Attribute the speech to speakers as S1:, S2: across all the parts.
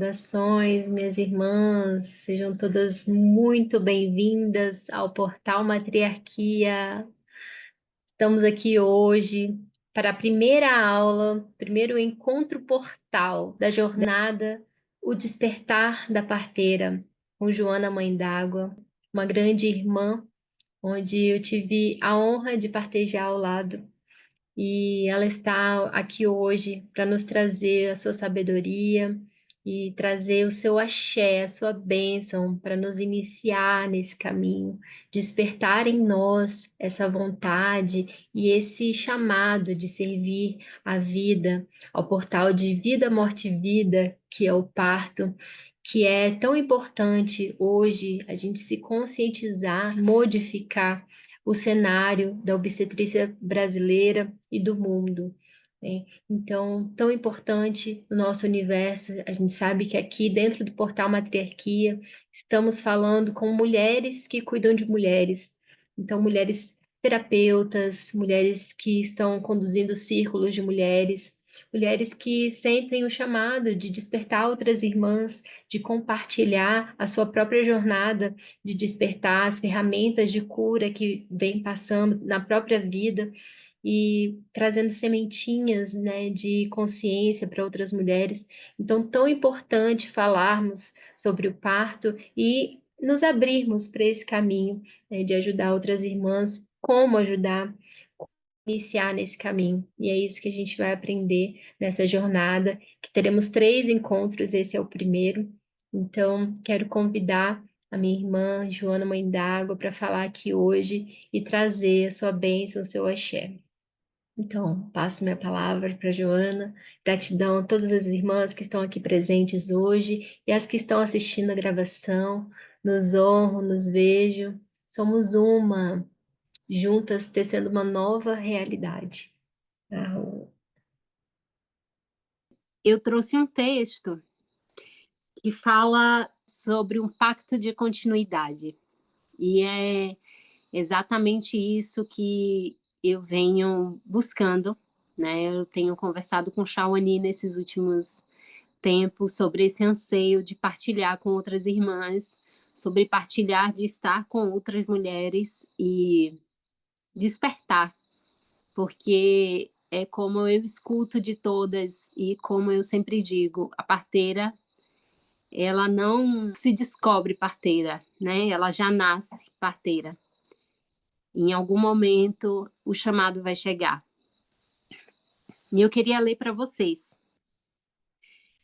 S1: Saudações, minhas irmãs, sejam todas muito bem-vindas ao Portal Matriarquia. Estamos aqui hoje para a primeira aula, primeiro encontro portal da jornada O Despertar da Parteira, com Joana Mãe d'Água, uma grande irmã, onde eu tive a honra de partejar ao lado. E ela está aqui hoje para nos trazer a sua sabedoria e trazer o seu axé, a sua bênção, para nos iniciar nesse caminho, despertar em nós essa vontade e esse chamado de servir a vida, ao portal de vida, morte e vida, que é o parto, que é tão importante hoje a gente se conscientizar, modificar o cenário da obstetrícia brasileira e do mundo, né? Então, tão importante no nosso universo, a gente sabe que aqui dentro do Portal Matriarquia estamos falando com mulheres que cuidam de mulheres. Então, mulheres terapeutas, mulheres que estão conduzindo círculos de mulheres, mulheres que sentem o chamado de despertar outras irmãs, de compartilhar a sua própria jornada, de despertar as ferramentas de cura que vem passando na própria vida e trazendo sementinhas, né, de consciência para outras mulheres. Então, tão importante falarmos sobre o parto e nos abrirmos para esse caminho, né, de ajudar outras irmãs, como ajudar, iniciar nesse caminho. E é isso que a gente vai aprender nessa jornada, que teremos 3 encontros, esse é o primeiro. Então, quero convidar a minha irmã Joana Mãe d'Água para falar aqui hoje e trazer a sua bênção, o seu axé. Então, passo minha palavra para Joana. Gratidão a todas as irmãs que estão aqui presentes hoje e as que estão assistindo a gravação. Nos honro, nos vejo. Somos uma, juntas tecendo uma nova realidade. Ah,
S2: Eu trouxe um texto que fala sobre um pacto de continuidade. E é exatamente isso que eu venho buscando, né? Eu tenho conversado com Shawnee nesses últimos tempos sobre esse anseio de partilhar com outras irmãs, sobre partilhar de estar com outras mulheres e despertar, porque é como eu escuto de todas e como eu sempre digo, a parteira ela não se descobre parteira, né? Ela já nasce parteira. Em algum momento o chamado vai chegar. E eu queria ler para vocês,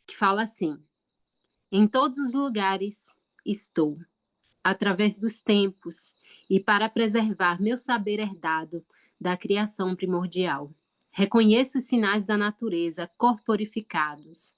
S2: que fala assim: em todos os lugares estou, através dos tempos, e para preservar meu saber herdado da criação primordial. Reconheço os sinais da natureza corporificados.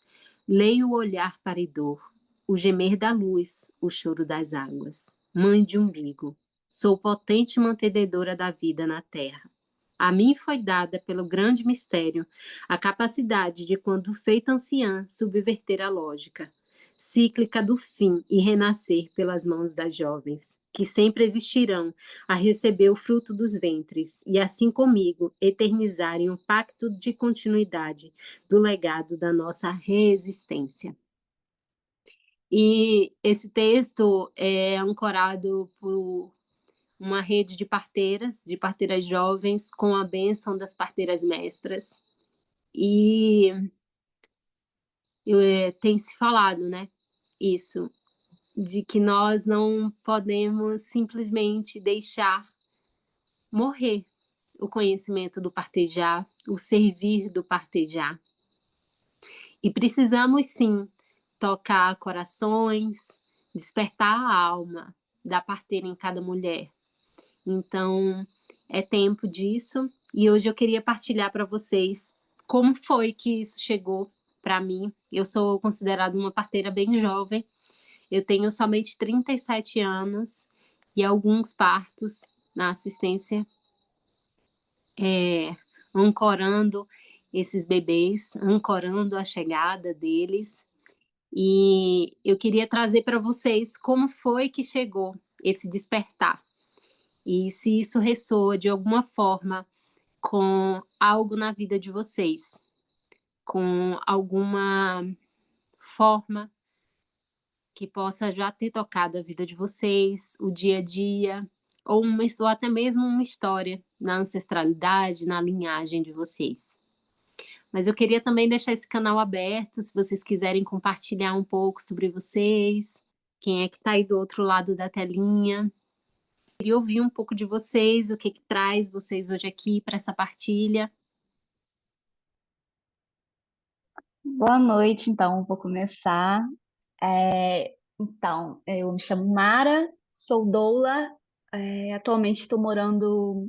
S2: Leio o olhar paridor, o gemer da luz, o choro das águas. Mãe de umbigo, sou potente mantenedora da vida na terra. A mim foi dada pelo grande mistério a capacidade de, quando feita anciã, subverter a lógica cíclica do fim e renascer pelas mãos das jovens, que sempre existirão a receber o fruto dos ventres e, assim comigo, eternizarem um pacto de continuidade do legado da nossa resistência. E esse texto é ancorado por uma rede de parteiras jovens, com a bênção das parteiras mestras. E tem se falado, né, isso, de que nós não podemos simplesmente deixar morrer o conhecimento do partejar, o servir do partejar. E precisamos, sim, tocar corações, despertar a alma da parteira em cada mulher. Então, é tempo disso. E hoje eu queria partilhar para vocês como foi que isso chegou para mim. Eu sou considerada uma parteira bem jovem. Eu tenho somente 37 anos e alguns partos na assistência, ancorando esses bebês, ancorando a chegada deles. E eu queria trazer para vocês como foi que chegou esse despertar. E se isso ressoa de alguma forma com algo na vida de vocês, com alguma forma que possa já ter tocado a vida de vocês, o dia a dia, ou até mesmo uma história na ancestralidade, na linhagem de vocês. Mas eu queria também deixar esse canal aberto, se vocês quiserem compartilhar um pouco sobre vocês, quem é que está aí do outro lado da telinha. Queria ouvir um pouco de vocês, o que que traz vocês hoje aqui para essa partilha.
S3: Boa noite, então, vou começar. Então, eu me chamo Mara, sou doula, atualmente estou morando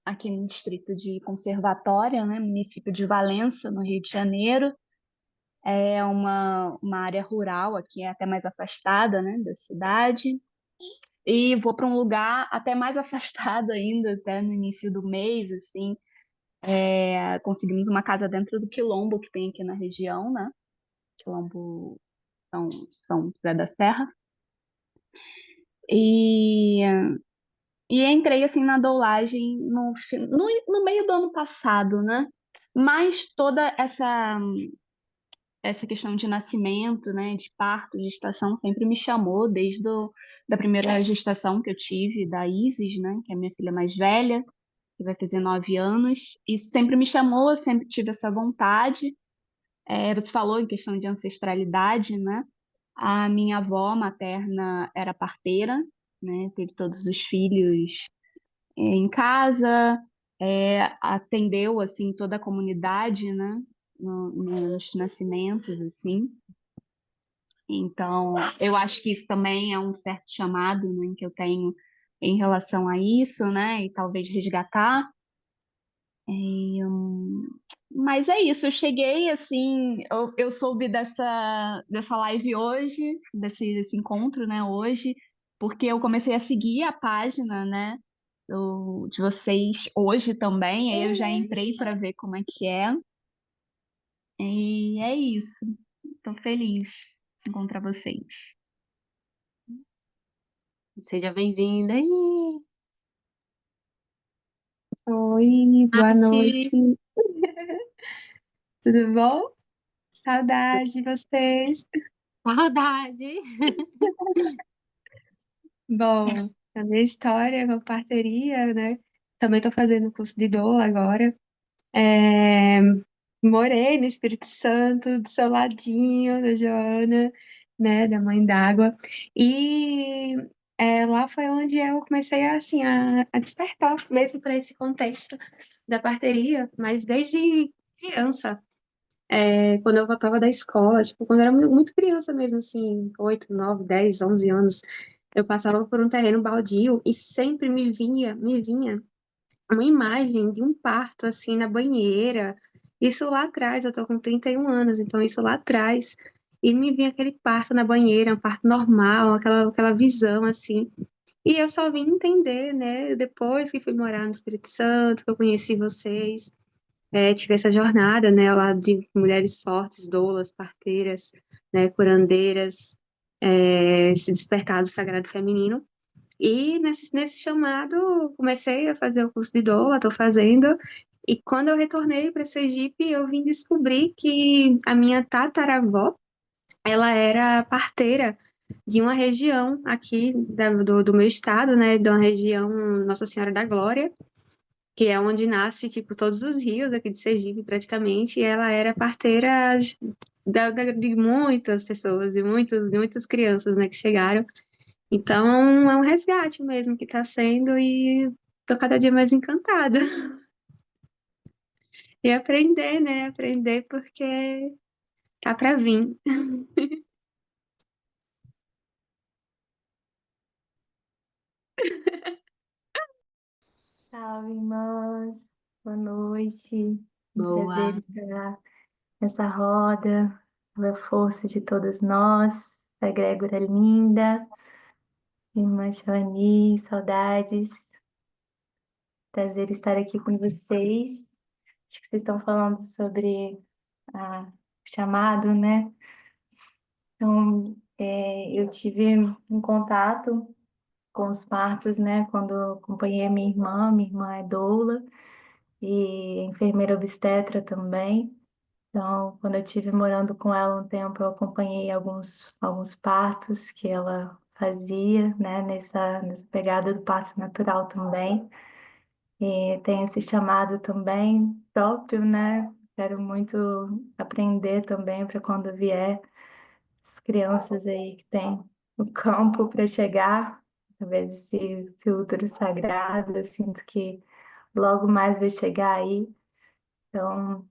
S3: aqui no distrito de Conservatória, né, município de Valença, no Rio de Janeiro. É uma área rural aqui, é até mais afastada, né, da cidade. E vou para um lugar até mais afastado ainda, até no início do mês, assim. Conseguimos uma casa dentro do quilombo que tem aqui na região, né? Quilombo São, São José da Serra. E, e entrei assim na doulagem no meio do ano passado, né? Mas toda essa questão de nascimento, né, de parto, gestação, sempre me chamou, da primeira gestação que eu tive, da Isis, né, que é a minha filha mais velha, que vai fazer 9 anos. Isso sempre me chamou, eu sempre tive essa vontade. Você falou em questão de ancestralidade, né? A minha avó materna era parteira, né? Teve todos os filhos em casa, atendeu assim toda a comunidade, né? Nos nascimentos, assim. Então, eu acho que isso também é um certo chamado, né, que eu tenho em relação a isso, né? E talvez resgatar. Mas é isso, eu cheguei assim, eu soube dessa live hoje, desse encontro, né, hoje, porque eu comecei a seguir a página, né, de vocês hoje também, aí eu já entrei para ver como é que é, e é isso. Estou feliz de encontrar vocês.
S2: Seja bem-vinda. Ih,
S4: Oi, boa
S2: Nath,
S4: noite. Tudo bom? Saudade de vocês.
S2: saudade.
S4: Bom, a minha história com parteria, né? Também estou fazendo curso de doula agora. É, Morei no Espírito Santo, do seu ladinho, da Joana, né? Da Mãe d'Água. E lá foi onde eu comecei assim, a despertar mesmo para esse contexto da parteria, mas desde criança. Quando eu voltava da escola, tipo, quando eu era muito criança mesmo, assim, 8, 9, 10, 11 anos, eu passava por um terreno baldio e sempre me vinha uma imagem de um parto, assim, na banheira. Isso lá atrás, eu tô com 31 anos, então isso lá atrás. E me vinha aquele parto na banheira, um parto normal, aquela visão, assim. E eu só vim entender, né, depois que fui morar no Espírito Santo, que eu conheci vocês, tive essa jornada, né, lá de mulheres fortes, doulas, parteiras, né, curandeiras, se despertar do sagrado feminino. E nesse chamado, comecei a fazer o curso de doula, estou fazendo. E quando eu retornei para Sergipe, eu vim descobrir que a minha tataravó, ela era parteira de uma região aqui do meu estado, né, de uma região Nossa Senhora da Glória, que é onde nasce, tipo, todos os rios aqui de Sergipe, praticamente, e ela era parteira de muitas pessoas, de muitas crianças, né, que chegaram. Então, é um resgate mesmo que está sendo e tô cada dia mais encantada. E aprender, né, aprender porque tá para vir.
S5: Salve, irmãs. Boa noite. Um prazer
S2: Boa.
S5: estar nessa roda, pela força de todas nós. Essa egrégora linda. Irmã Joani, saudades. Prazer estar aqui com vocês. Acho que vocês estão falando sobre o chamado, né? Então, eu tive um contato com os partos, né? Quando eu acompanhei a minha irmã é doula e enfermeira obstetra também. Então, quando eu estive morando com ela um tempo, eu acompanhei alguns partos que ela fazia, né, nessa pegada do parto natural também. E tem esse chamado também próprio, né? Quero muito aprender também para quando vier as crianças aí que têm o campo para chegar, através desse útero sagrado, eu sinto que logo mais vai chegar aí. Então,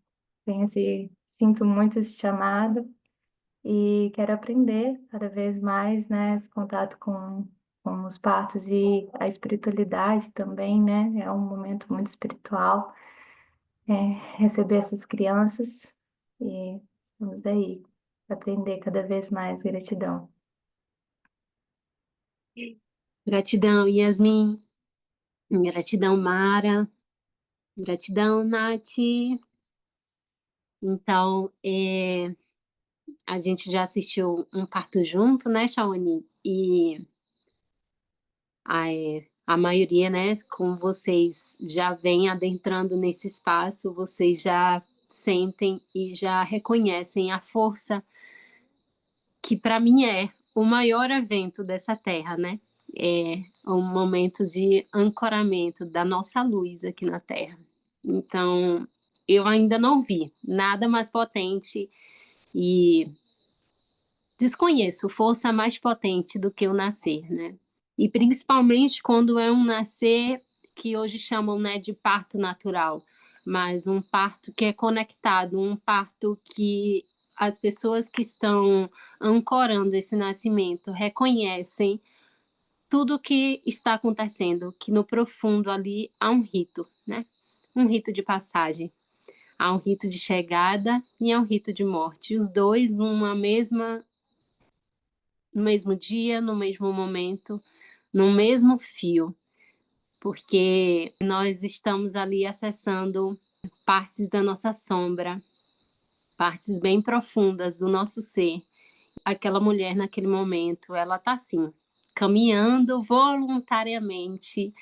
S5: sinto muito esse chamado e quero aprender cada vez mais, né, esse contato com os partos e a espiritualidade também, né? É um momento muito espiritual, é, receber essas crianças e estamos aí para aprender cada vez mais. Gratidão.
S2: Gratidão, Yasmin. Gratidão, Mara. Gratidão, Nath. Então, a gente já assistiu um parto junto, né, Shawnee? E a maioria, né, como vocês já vêm adentrando nesse espaço, vocês já sentem e já reconhecem a força que para mim é o maior evento dessa terra, né? É um momento de ancoramento da nossa luz aqui na Terra. Então, eu ainda não vi nada mais potente e desconheço força mais potente do que o nascer, né? E principalmente quando é um nascer que hoje chamam, né, de parto natural, mas um parto que é conectado, um parto que as pessoas que estão ancorando esse nascimento reconhecem tudo o que está acontecendo, que no profundo ali há um rito, né? Um rito de passagem. Há um rito de chegada e há um rito de morte. Os dois no mesmo dia, no mesmo momento, no mesmo fio, porque nós estamos ali acessando partes da nossa sombra, partes bem profundas do nosso ser. Aquela mulher naquele momento, ela está assim, caminhando voluntariamente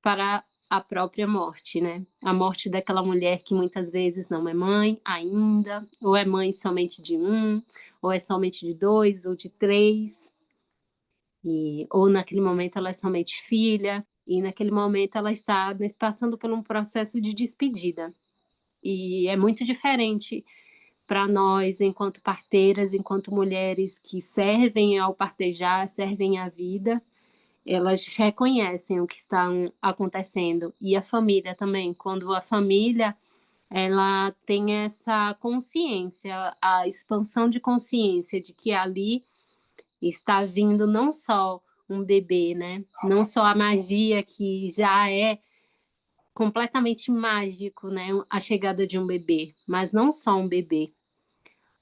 S2: para a própria morte, né? A morte daquela mulher que muitas vezes não é mãe ainda, ou é mãe somente de um, ou é somente de dois, ou de três, ou naquele momento ela é somente filha, e naquele momento ela está passando por um processo de despedida. E é muito diferente para nós, enquanto parteiras, enquanto mulheres que servem ao partejar, servem à vida, elas reconhecem o que está acontecendo. E a família também, quando a família ela tem essa consciência, a expansão de consciência de que ali está vindo não só um bebê, né? Não só a magia que já é completamente mágico, né? A chegada de um bebê, mas não só um bebê,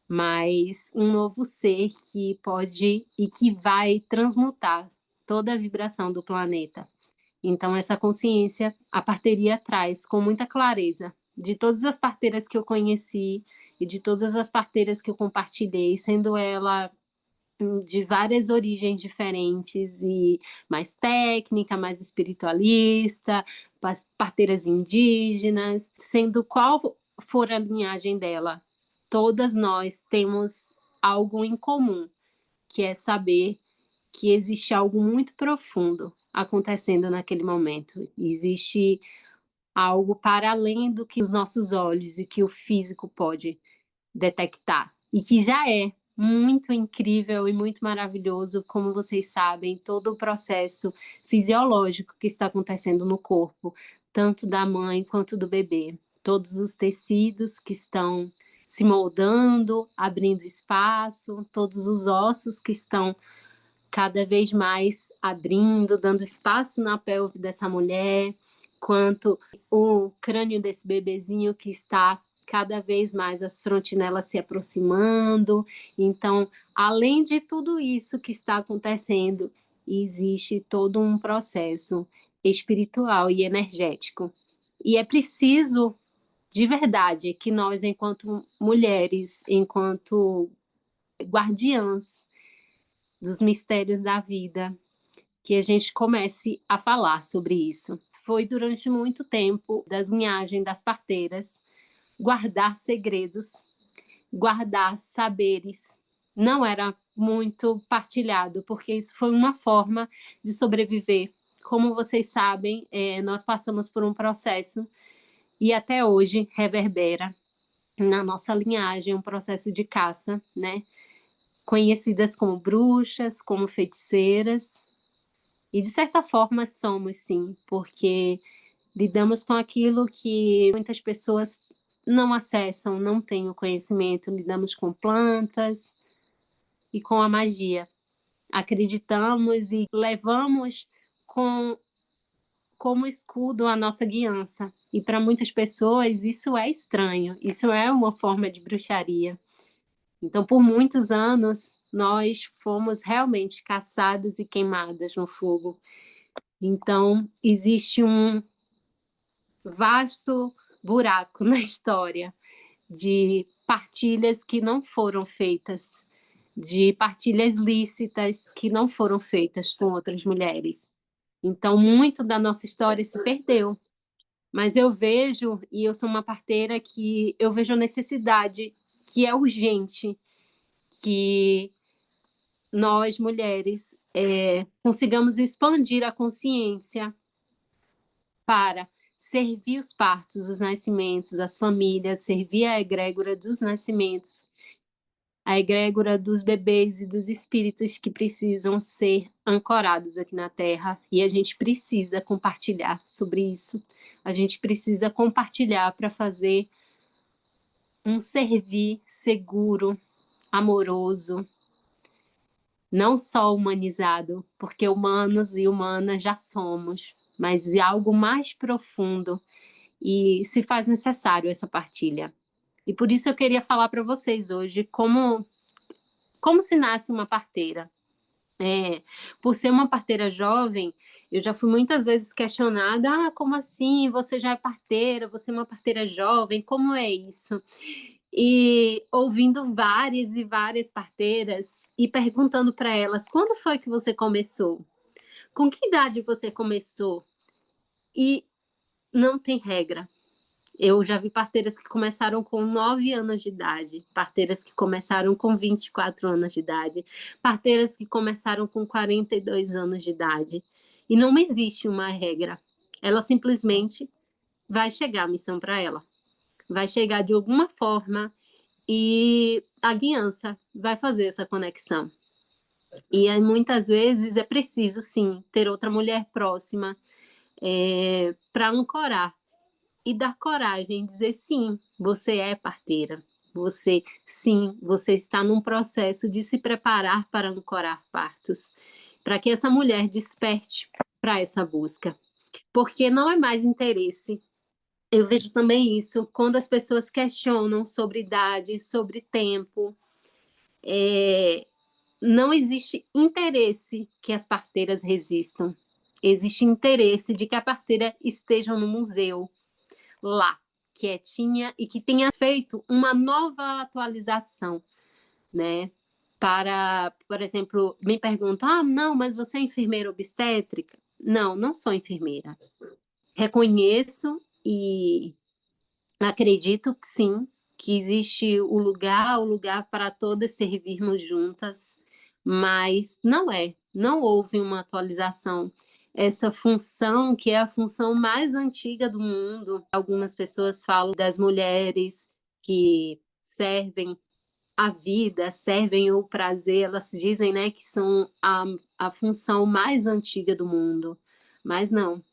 S2: mas um novo ser que pode e que vai transmutar toda a vibração do planeta. Então, essa consciência a parteria traz com muita clareza. De todas as parteiras que eu conheci e de todas as parteiras que eu compartilhei, sendo ela de várias origens diferentes e mais técnica, mais espiritualista, parteiras indígenas, sendo qual for a linhagem dela, todas nós temos algo em comum, que é saber que existe algo muito profundo acontecendo naquele momento. Existe algo para além do que os nossos olhos e que o físico pode detectar. E que já é muito incrível e muito maravilhoso, como vocês sabem, todo o processo fisiológico que está acontecendo no corpo, tanto da mãe quanto do bebê. Todos os tecidos que estão se moldando, abrindo espaço, todos os ossos que estão cada vez mais abrindo, dando espaço na pelve dessa mulher, quanto o crânio desse bebezinho que está cada vez mais as frontinelas se aproximando. Então, além de tudo isso que está acontecendo, existe todo um processo espiritual e energético. E é preciso, de verdade, que nós, enquanto mulheres, enquanto guardiãs dos mistérios da vida, que a gente comece a falar sobre isso. Foi durante muito tempo da linhagem das parteiras, guardar segredos, guardar saberes. Não era muito partilhado, porque isso foi uma forma de sobreviver. Como vocês sabem, nós passamos por um processo e até hoje reverbera na nossa linhagem um processo de caça, né? Conhecidas como bruxas, como feiticeiras, e de certa forma somos sim, porque lidamos com aquilo que muitas pessoas não acessam, não têm o conhecimento, lidamos com plantas e com a magia. Acreditamos e levamos como escudo a nossa guiança. E para muitas pessoas isso é estranho, isso é uma forma de bruxaria. Então, por muitos anos, nós fomos realmente caçadas e queimadas no fogo. Então, existe um vasto buraco na história de partilhas que não foram feitas, de partilhas lícitas que não foram feitas com outras mulheres. Então, muito da nossa história se perdeu. Mas eu vejo, e eu sou uma parteira que eu vejo a necessidade, que é urgente, que nós, mulheres, consigamos expandir a consciência para servir os partos, os nascimentos, as famílias, servir a egrégora dos nascimentos, a egrégora dos bebês e dos espíritos que precisam ser ancorados aqui na Terra, e a gente precisa compartilhar sobre isso. A gente precisa compartilhar para fazer um servir seguro, amoroso, não só humanizado, porque humanos e humanas já somos, mas de algo mais profundo, e se faz necessário essa partilha. E por isso eu queria falar para vocês hoje como se nasce uma parteira. Por ser uma parteira jovem, eu já fui muitas vezes questionada, como assim, você já é parteira, você é uma parteira jovem, como é isso? E ouvindo várias e várias parteiras e perguntando para elas, quando foi que você começou? Com que idade você começou? E não tem regra. Eu já vi parteiras que começaram com 9 anos de idade, parteiras que começaram com 24 anos de idade, parteiras que começaram com 42 anos de idade. E não existe uma regra. Ela simplesmente vai chegar a missão para ela. Vai chegar de alguma forma e a guiança vai fazer essa conexão. E aí, muitas vezes é preciso, sim, ter outra mulher próxima para ancorar e dar coragem, dizer sim, você é parteira. Você está num processo de se preparar para ancorar partos, para que essa mulher desperte para essa busca. Porque não é mais interesse. Eu vejo também isso quando as pessoas questionam sobre idade, sobre tempo. Não existe interesse que as parteiras resistam. Existe interesse de que a parteira esteja no museu, lá, quietinha, e que tenha feito uma nova atualização, né? Para, por exemplo, me perguntam, não, mas você é enfermeira obstétrica? Não, não sou enfermeira. Reconheço e acredito que sim, que existe o lugar para todas servirmos juntas, mas não houve uma atualização. Essa função, que é a função mais antiga do mundo, algumas pessoas falam das mulheres que servem a vida, servem o prazer, elas dizem, né, que são a função mais antiga do mundo, mas não.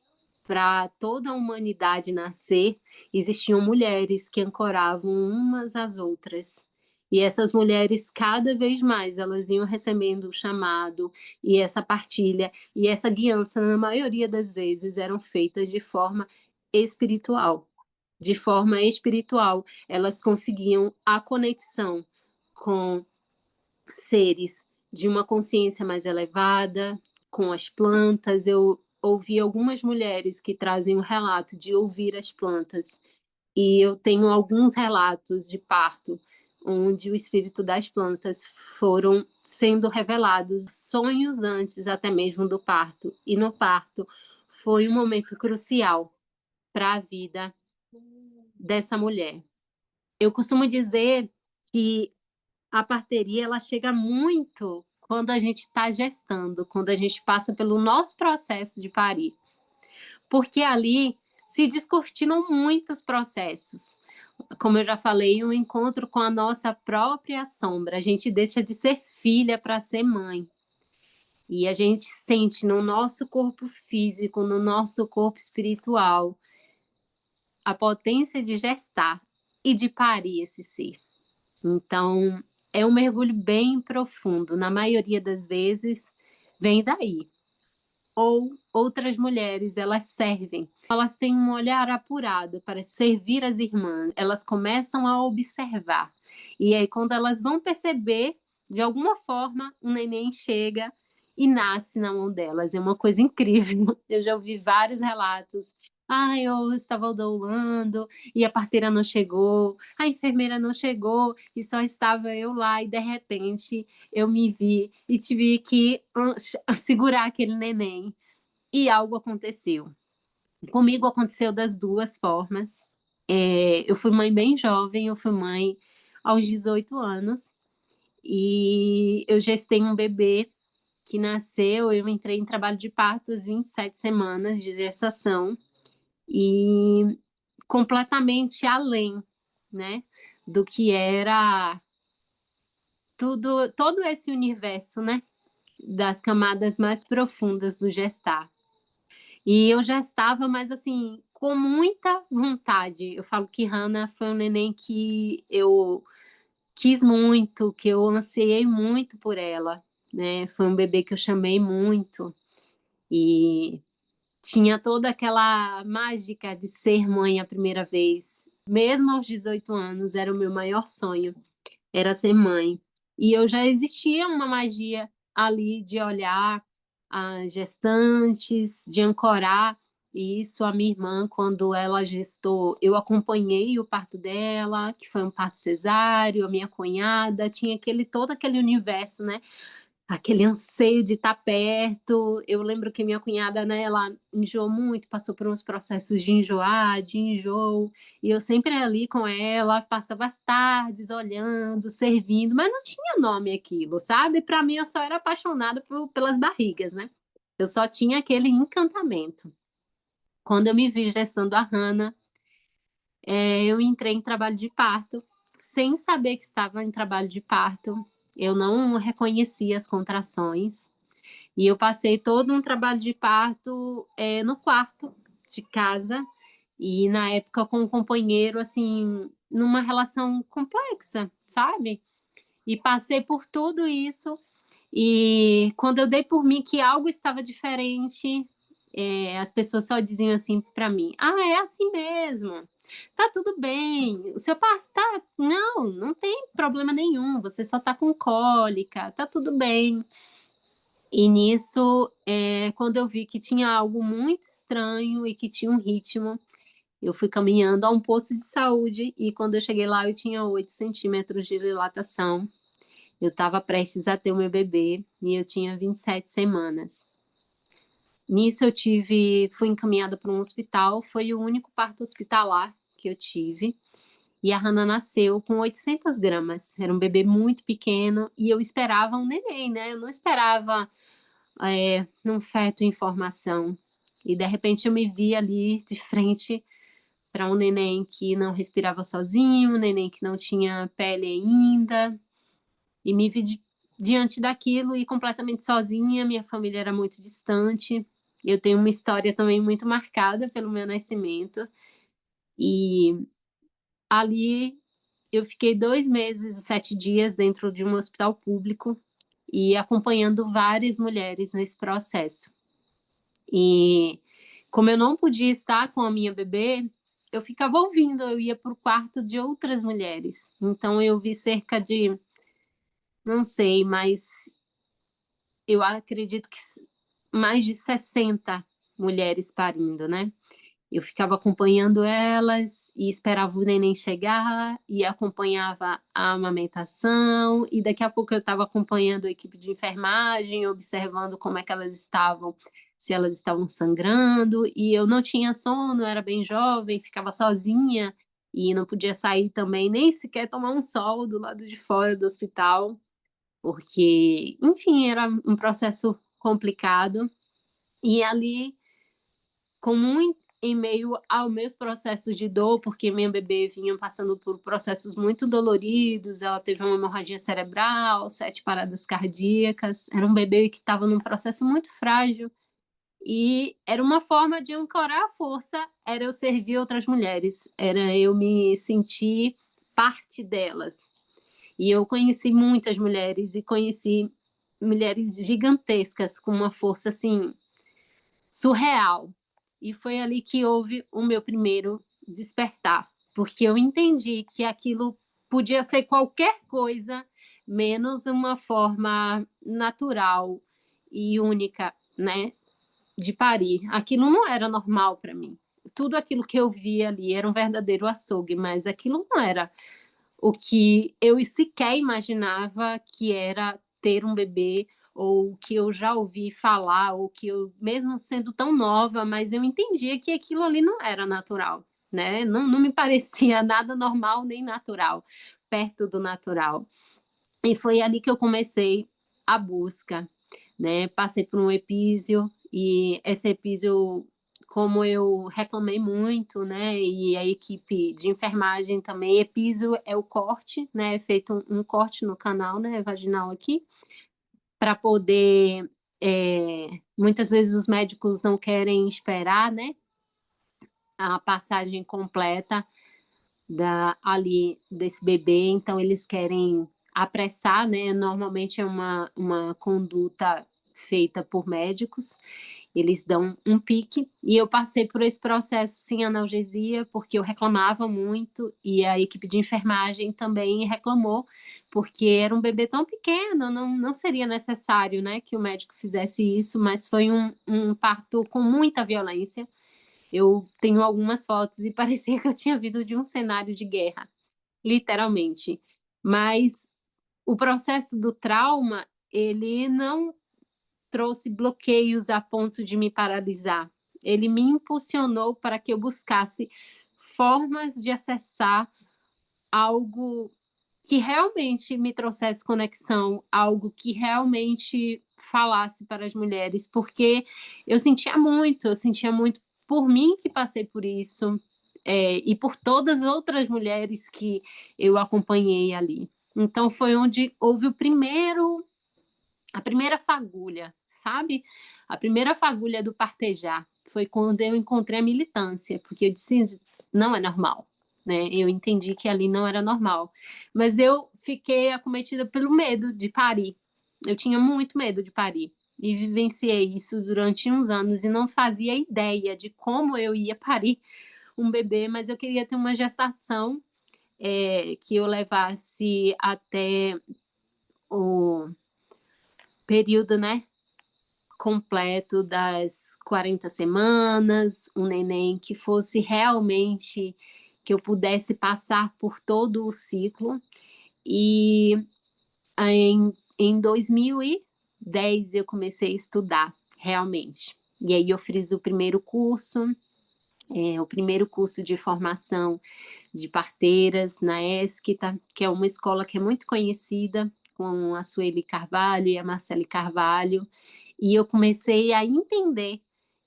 S2: Para toda a humanidade nascer, existiam mulheres que ancoravam umas às outras. E essas mulheres, cada vez mais, elas iam recebendo o chamado e essa partilha e essa guiança, na maioria das vezes, eram feitas de forma espiritual. De forma espiritual, elas conseguiam a conexão com seres de uma consciência mais elevada, com as plantas. Eu ouvi algumas mulheres que trazem um relato de ouvir as plantas, e eu tenho alguns relatos de parto, onde o espírito das plantas foram sendo revelados, sonhos antes até mesmo do parto, e no parto foi um momento crucial para a vida dessa mulher. Eu costumo dizer que a parteria ela chega muito quando a gente está gestando, quando a gente passa pelo nosso processo de parir, porque ali se descortinam muitos processos. Como eu já falei, um encontro com a nossa própria sombra. A gente deixa de ser filha para ser mãe. E a gente sente no nosso corpo físico, no nosso corpo espiritual, a potência de gestar e de parir esse ser. Então, é um mergulho bem profundo. Na maioria das vezes, vem daí. Ou outras mulheres, elas servem. Elas têm um olhar apurado para servir as irmãs. Elas começam a observar. E aí, quando elas vão perceber, de alguma forma, um neném chega e nasce na mão delas. É uma coisa incrível. Eu já ouvi vários relatos. Ah, eu estava doulando e a parteira não chegou, a enfermeira não chegou e só estava eu lá e de repente eu me vi e tive que segurar aquele neném e algo aconteceu. Comigo aconteceu das duas formas. Eu fui mãe bem jovem, eu fui mãe aos 18 anos e eu gestei um bebê que nasceu, eu entrei em trabalho de parto às 27 semanas de gestação e completamente além, né, do que era todo esse universo, né, das camadas mais profundas do gestar. E eu já estava, mas assim, com muita vontade. Eu falo que Hannah foi um neném que eu quis muito, que eu ansiei muito por ela, né? Foi um bebê que eu chamei muito e tinha toda aquela mágica de ser mãe a primeira vez. Mesmo aos 18 anos, era o meu maior sonho, era ser mãe. E eu já existia uma magia ali de olhar as gestantes, de ancorar. E isso a minha irmã, quando ela gestou, eu acompanhei o parto dela, que foi um parto cesáreo, a minha cunhada, tinha todo aquele universo, né? Aquele anseio de estar perto. Eu lembro que minha cunhada, né, ela enjoou muito, passou por uns processos de enjoar, de enjoo, e eu sempre ali com ela, passava as tardes olhando, servindo, mas não tinha nome aquilo, sabe? Para mim, eu só era apaixonada pelas barrigas, né? Eu só tinha aquele encantamento. Quando eu me vi gestando a Hannah, eu entrei em trabalho de parto, sem saber que estava em trabalho de parto. Eu não reconhecia as contrações. E eu passei todo um trabalho de parto no quarto de casa. E na época com um companheiro, assim, numa relação complexa, sabe? E passei por tudo isso. E quando eu dei por mim que algo estava diferente, as pessoas só diziam assim para mim: ah, é assim mesmo, tá tudo bem, o seu parto tá. Não, não tem problema nenhum, você só tá com cólica, tá tudo bem. E nisso, quando eu vi que tinha algo muito estranho e que tinha um ritmo, eu fui caminhando a um posto de saúde e quando eu cheguei lá eu tinha 8 centímetros de dilatação. Eu estava prestes a ter o meu bebê e eu tinha 27 semanas. Nisso fui encaminhada para um hospital, foi o único parto hospitalar que eu tive. E a Hannah nasceu com 800 gramas. Era um bebê muito pequeno e eu esperava um neném, né? Eu não esperava num feto em formação. E de repente eu me vi ali de frente para um neném que não respirava sozinho, um neném que não tinha pele ainda, e me vi diante daquilo e completamente sozinha. Minha família era muito distante. Eu tenho uma história também muito marcada pelo meu nascimento. E ali eu fiquei 2 meses e 7 dias dentro de um hospital público e acompanhando várias mulheres nesse processo. E como eu não podia estar com a minha bebê, eu ficava ouvindo, eu ia para o quarto de outras mulheres. Então eu vi cerca de, não sei, mas eu acredito que mais de 60 mulheres parindo, né? Eu ficava acompanhando elas e esperava o neném chegar e acompanhava a amamentação e daqui a pouco eu estava acompanhando a equipe de enfermagem, observando como é que elas estavam, se elas estavam sangrando e eu não tinha sono, era bem jovem, ficava sozinha e não podia sair também, nem sequer tomar um sol do lado de fora do hospital, porque, enfim, era um processo complicado. E ali, em meio aos meus processos de dor, porque minha bebê vinha passando por processos muito doloridos, ela teve uma hemorragia cerebral, 7 paradas cardíacas, era um bebê que estava num processo muito frágil, e era uma forma de ancorar a força, era eu servir outras mulheres, era eu me sentir parte delas. E eu conheci muitas mulheres, e conheci mulheres gigantescas, com uma força, assim, surreal. E foi ali que houve o meu primeiro despertar, porque eu entendi que aquilo podia ser qualquer coisa, menos uma forma natural e única, né, de parir. Aquilo não era normal para mim. Tudo aquilo que eu via ali era um verdadeiro açougue, mas aquilo não era o que eu sequer imaginava que era ter um bebê, ou que eu já ouvi falar, ou que eu, mesmo sendo tão nova, mas eu entendia que aquilo ali não era natural, né? Não me parecia nada normal nem natural, perto do natural. E foi ali que eu comecei a busca, né? Passei por um epísio, e esse epísio, como eu reclamei muito, né? E a equipe de enfermagem também, epísio é o corte, né? É feito um corte no canal, né? Vaginal aqui, para poder. Muitas vezes os médicos não querem esperar, né? A passagem completa ali desse bebê, então eles querem apressar, né? Normalmente é uma conduta feita por médicos, eles dão um pique, e eu passei por esse processo sem analgesia, porque eu reclamava muito, e a equipe de enfermagem também reclamou, porque era um bebê tão pequeno, não seria necessário, né, que o médico fizesse isso, mas foi um parto com muita violência. Eu tenho algumas fotos e parecia que eu tinha vindo de um cenário de guerra, literalmente. Mas o processo do trauma, ele não trouxe bloqueios a ponto de me paralisar. Ele me impulsionou para que eu buscasse formas de acessar algo que realmente me trouxesse conexão, algo que realmente falasse para as mulheres, porque eu sentia muito por mim, que passei por isso, e por todas as outras mulheres que eu acompanhei ali. Então foi onde houve a primeira fagulha, sabe? A primeira fagulha do partejar foi quando eu encontrei a militância, porque eu disse, não é normal, né? Eu entendi que ali não era normal. Mas eu fiquei acometida pelo medo de parir. Eu tinha muito medo de parir. E vivenciei isso durante uns anos e não fazia ideia de como eu ia parir um bebê, mas eu queria ter uma gestação que eu levasse até o período, né, completo das 40 semanas, um neném que fosse realmente, que eu pudesse passar por todo o ciclo. E em 2010 eu comecei a estudar, realmente. E aí eu fiz o primeiro curso de formação de parteiras na ESCTA, que é uma escola que é muito conhecida, com a Sueli Carvalho e a Marcele Carvalho, e eu comecei a entender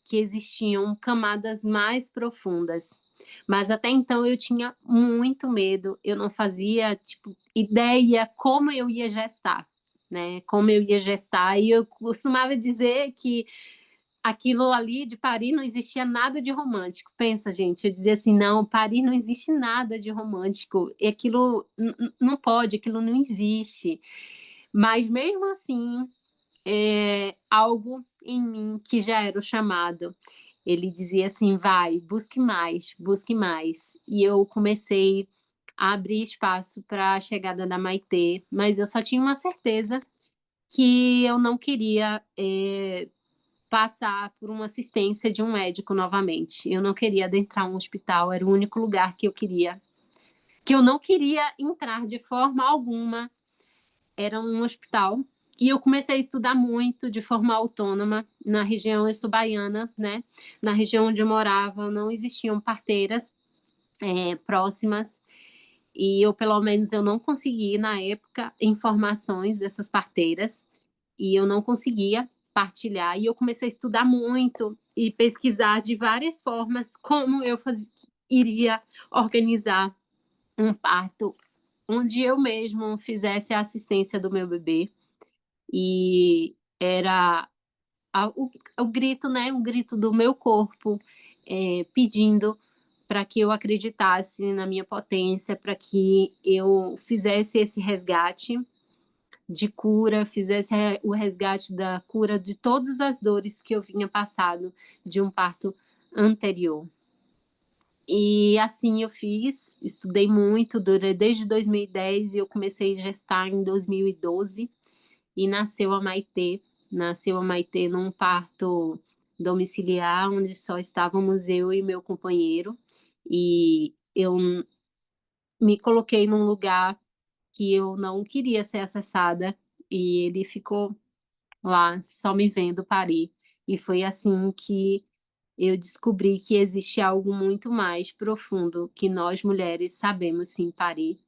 S2: que existiam camadas mais profundas. Mas até então eu tinha muito medo, eu não fazia ideia como eu ia gestar, né? Como eu ia gestar, e eu costumava dizer que aquilo ali de parir não existia nada de romântico. Pensa, gente, eu dizia assim, não, parir não existe nada de romântico, e aquilo não pode, aquilo não existe. Mas mesmo assim, algo em mim que já era o chamado. Ele dizia assim, vai, busque mais, busque mais. E eu comecei a abrir espaço para a chegada da Maitê, mas eu só tinha uma certeza que eu não queria passar por uma assistência de um médico novamente. Eu não queria adentrar um hospital, era o único lugar que eu não queria entrar de forma alguma, era um hospital. E eu comecei a estudar muito de forma autônoma. Na região, eu sou baiana, né? Na região onde eu morava, não existiam parteiras. próximas, e eu, pelo menos, eu não consegui, na época, informações dessas parteiras, e eu não conseguia partilhar, e eu comecei a estudar muito e pesquisar de várias formas como eu iria organizar um parto onde eu mesmo fizesse a assistência do meu bebê, e era o grito, né, o grito do meu corpo, pedindo para que eu acreditasse na minha potência, para que eu fizesse esse resgate de cura, fizesse o resgate da cura de todas as dores que eu vinha passado de um parto anterior. E assim eu fiz, estudei muito, desde 2010 e eu comecei a gestar em 2012 e nasceu a Maitê. Nasceu a Maitê num parto domiciliar, onde só estávamos eu e meu companheiro, e eu me coloquei num lugar que eu não queria ser acessada, e ele ficou lá só me vendo parir. E foi assim que eu descobri que existe algo muito mais profundo que nós mulheres sabemos sim parir.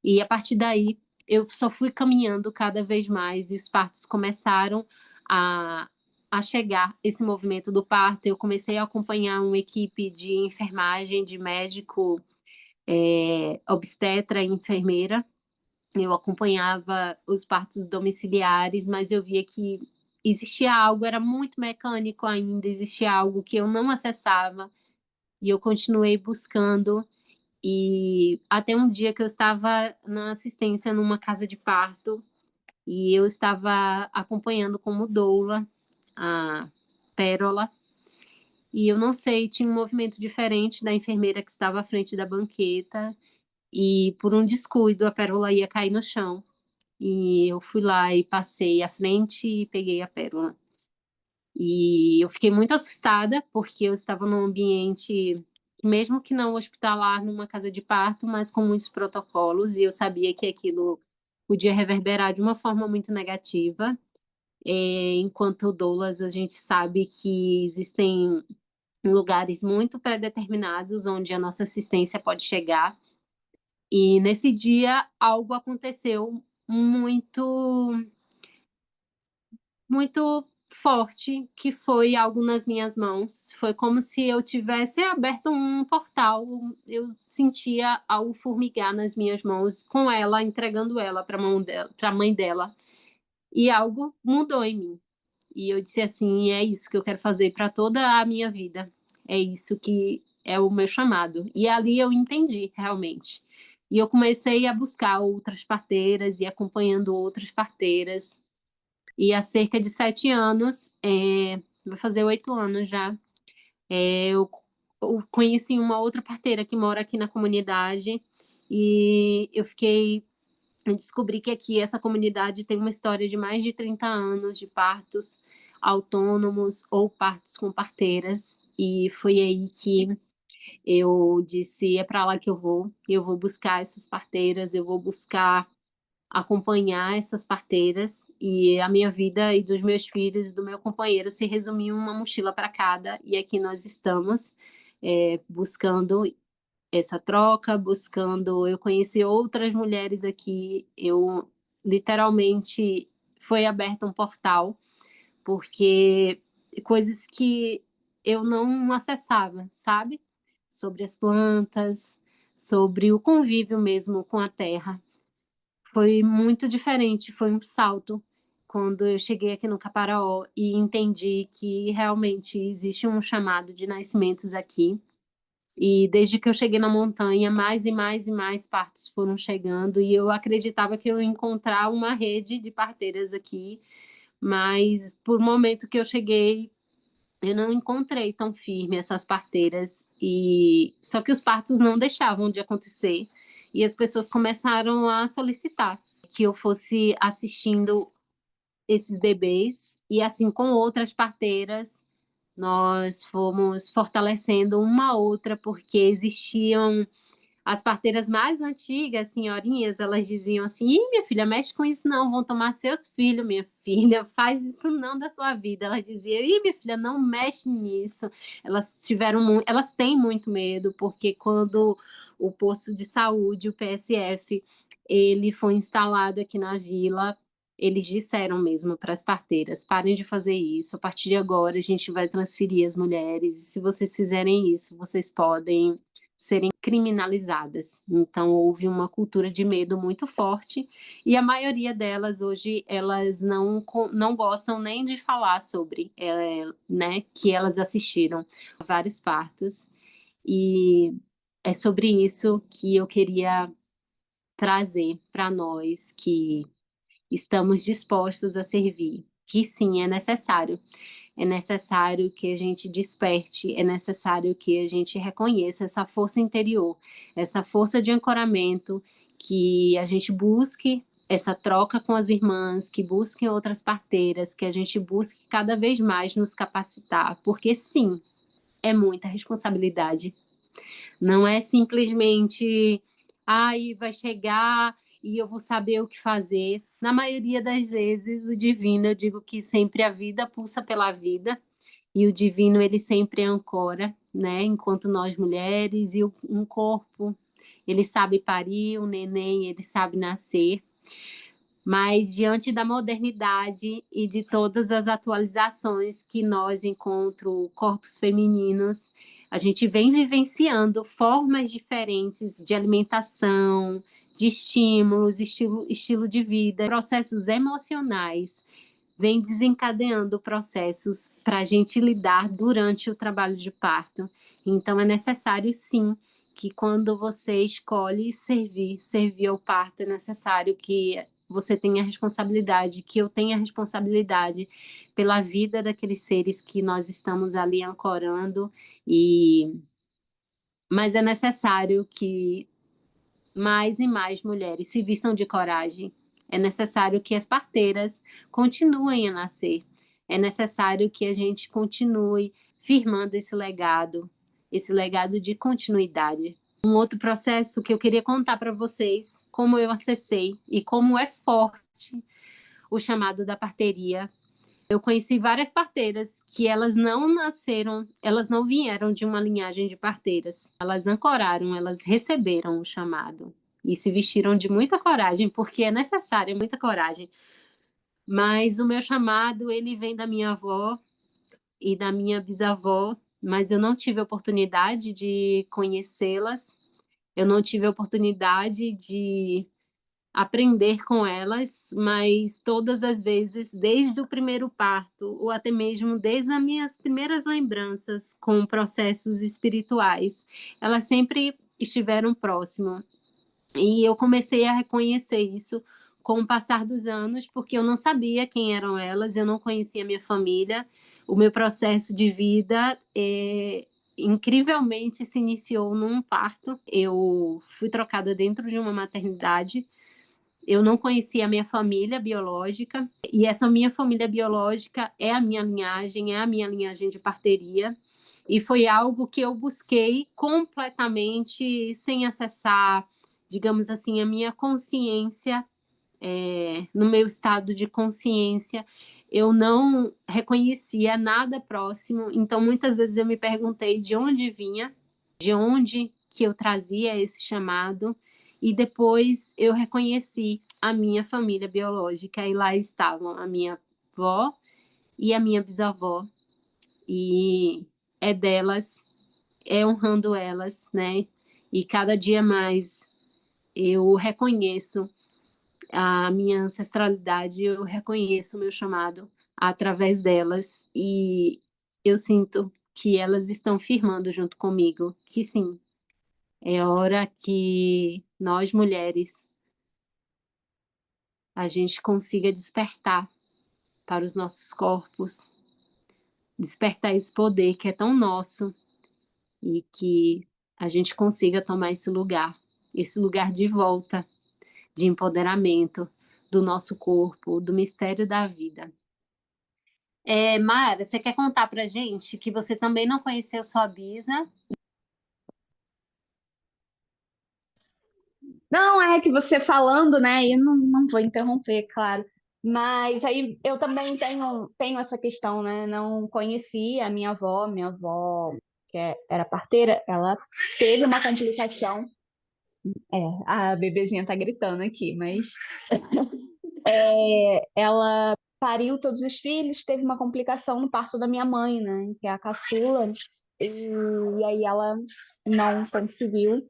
S2: E a partir daí eu só fui caminhando cada vez mais e os partos começaram a, a chegar, esse movimento do parto. Eu comecei a acompanhar uma equipe de enfermagem, de médico, obstetra e enfermeira. Eu acompanhava os partos domiciliares, mas eu via que existia algo, era muito mecânico ainda, existia algo que eu não acessava, e eu continuei buscando, e até um dia que eu estava na assistência numa casa de parto, e eu estava acompanhando como doula a Pérola, e eu não sei, tinha um movimento diferente da enfermeira que estava à frente da banqueta, e por um descuido a Pérola ia cair no chão. E eu fui lá e passei à frente e peguei a Pérola. E eu fiquei muito assustada, porque eu estava num ambiente, mesmo que não hospitalar, numa casa de parto, mas com muitos protocolos, e eu sabia que aquilo podia reverberar de uma forma muito negativa. Enquanto doulas, a gente sabe que existem lugares muito pré-determinados onde a nossa assistência pode chegar. E nesse dia algo aconteceu muito muito forte, que foi algo nas minhas mãos. Foi como se eu tivesse aberto um portal. Eu sentia algo formigar nas minhas mãos, com ela, entregando ela para a mãe dela. E algo mudou em mim. E eu disse assim: é isso que eu quero fazer para toda a minha vida. É isso que é o meu chamado. E ali eu entendi, realmente. E eu comecei a buscar outras parteiras e acompanhando outras parteiras. E há cerca de 7 anos, vai fazer 8 anos já, eu conheci uma outra parteira que mora aqui na comunidade, e eu descobri que aqui essa comunidade tem uma história de mais de 30 anos de partos autônomos ou partos com parteiras, e foi aí que eu disse: é para lá que eu vou buscar essas parteiras, eu vou buscar acompanhar essas parteiras, e a minha vida e dos meus filhos, do meu companheiro, se resumiu em uma mochila para cada, e aqui nós estamos, buscando essa troca, buscando. Eu conheci outras mulheres aqui, eu literalmente foi aberto um portal, porque coisas que eu não acessava, sabe? Sobre as plantas, sobre o convívio mesmo com a terra. Foi muito diferente, foi um salto quando eu cheguei aqui no Caparaó e entendi que realmente existe um chamado de nascimentos aqui. E desde que eu cheguei na montanha, mais e mais e mais partos foram chegando, e eu acreditava que eu ia encontrar uma rede de parteiras aqui, mas por um momento que eu cheguei, eu não encontrei tão firme essas parteiras, e só que os partos não deixavam de acontecer, e as pessoas começaram a solicitar que eu fosse assistindo esses bebês, e assim com outras parteiras, nós fomos fortalecendo uma a outra, porque existiam As parteiras mais antigas, senhorinhas, elas diziam assim: Ih, minha filha, mexe com isso não, vão tomar seus filhos, minha filha, faz isso não da sua vida. Ela dizia: Ih, minha filha, não mexe nisso. Elas têm muito medo, porque quando o posto de saúde, o PSF, ele foi instalado aqui na vila, eles disseram mesmo para as parteiras: parem de fazer isso, a partir de agora a gente vai transferir as mulheres, e se vocês fizerem isso, vocês podem serem criminalizadas. Então, houve uma cultura de medo muito forte, e a maioria delas hoje, elas não gostam nem de falar sobre, né, que elas assistiram a vários partos, e é sobre isso que eu queria trazer para nós que estamos dispostos a servir, que sim, é necessário que a gente desperte, é necessário que a gente reconheça essa força interior, essa força de ancoramento, que a gente busque essa troca com as irmãs, que busquem outras parteiras, que a gente busque cada vez mais nos capacitar, porque sim, é muita responsabilidade. Não é simplesmente, ai, vai chegar e eu vou saber o que fazer. Na maioria das vezes, o divino, eu digo que sempre a vida pulsa pela vida, e o divino, ele sempre ancora, né? Enquanto nós mulheres, e um corpo, ele sabe parir, o neném, ele sabe nascer. Mas diante da modernidade e de todas as atualizações que nós, enquanto corpos femininos, a gente vem vivenciando formas diferentes de alimentação, de estímulos, estilo de vida, processos emocionais, vem desencadeando processos para a gente lidar durante o trabalho de parto. Então, é necessário, sim, que quando você escolhe servir ao parto, é necessário que você tenha responsabilidade, que eu tenha responsabilidade pela vida daqueles seres que nós estamos ali ancorando, mas é necessário que mais e mais mulheres se vistam de coragem. É necessário que as parteiras continuem a nascer. É necessário que a gente continue firmando esse legado de continuidade. Um outro processo que eu queria contar para vocês, como eu acessei e como é forte o chamado da parteria. Eu conheci várias parteiras que elas não nasceram, elas não vieram de uma linhagem de parteiras. Elas ancoraram, elas receberam o chamado e se vestiram de muita coragem, porque é necessária muita coragem. Mas o meu chamado, ele vem da minha avó e da minha bisavó, mas eu não tive a oportunidade de conhecê-las. Eu não tive a oportunidade de aprender com elas, mas todas as vezes, desde o primeiro parto, ou até mesmo desde as minhas primeiras lembranças com processos espirituais, elas sempre estiveram próximo. E eu comecei a reconhecer isso com o passar dos anos, porque eu não sabia quem eram elas, eu não conhecia a minha família, o meu processo de vida incrivelmente se iniciou num parto. Eu fui trocada dentro de uma maternidade. Eu não conhecia a minha família biológica, e essa minha família biológica é a minha linhagem de parteria, e foi algo que eu busquei completamente sem acessar, digamos assim, a minha consciência, no meu estado de consciência, eu não reconhecia nada próximo, então muitas vezes eu me perguntei de onde vinha, de onde que eu trazia esse chamado, e depois eu reconheci a minha família biológica, e lá estavam a minha avó e a minha bisavó, e é delas, é honrando elas, né? E cada dia mais eu reconheço a minha ancestralidade, eu reconheço o meu chamado através delas, e eu sinto que elas estão firmando junto comigo, que sim, é hora que nós mulheres a gente consiga despertar para os nossos corpos, despertar esse poder que é tão nosso, e que a gente consiga tomar esse lugar de volta, de empoderamento do nosso corpo, do mistério da vida. Mara, você quer contar para gente que você também não conheceu sua bisa?
S3: Não, é que você falando, né? E não vou interromper, claro. Mas aí eu também tenho essa questão, né? Não conheci a minha avó, era parteira, ela teve uma complicação. É, a bebezinha tá gritando aqui, mas ela pariu todos os filhos, teve uma complicação no parto da minha mãe, né? Que é a caçula. E aí ela não conseguiu.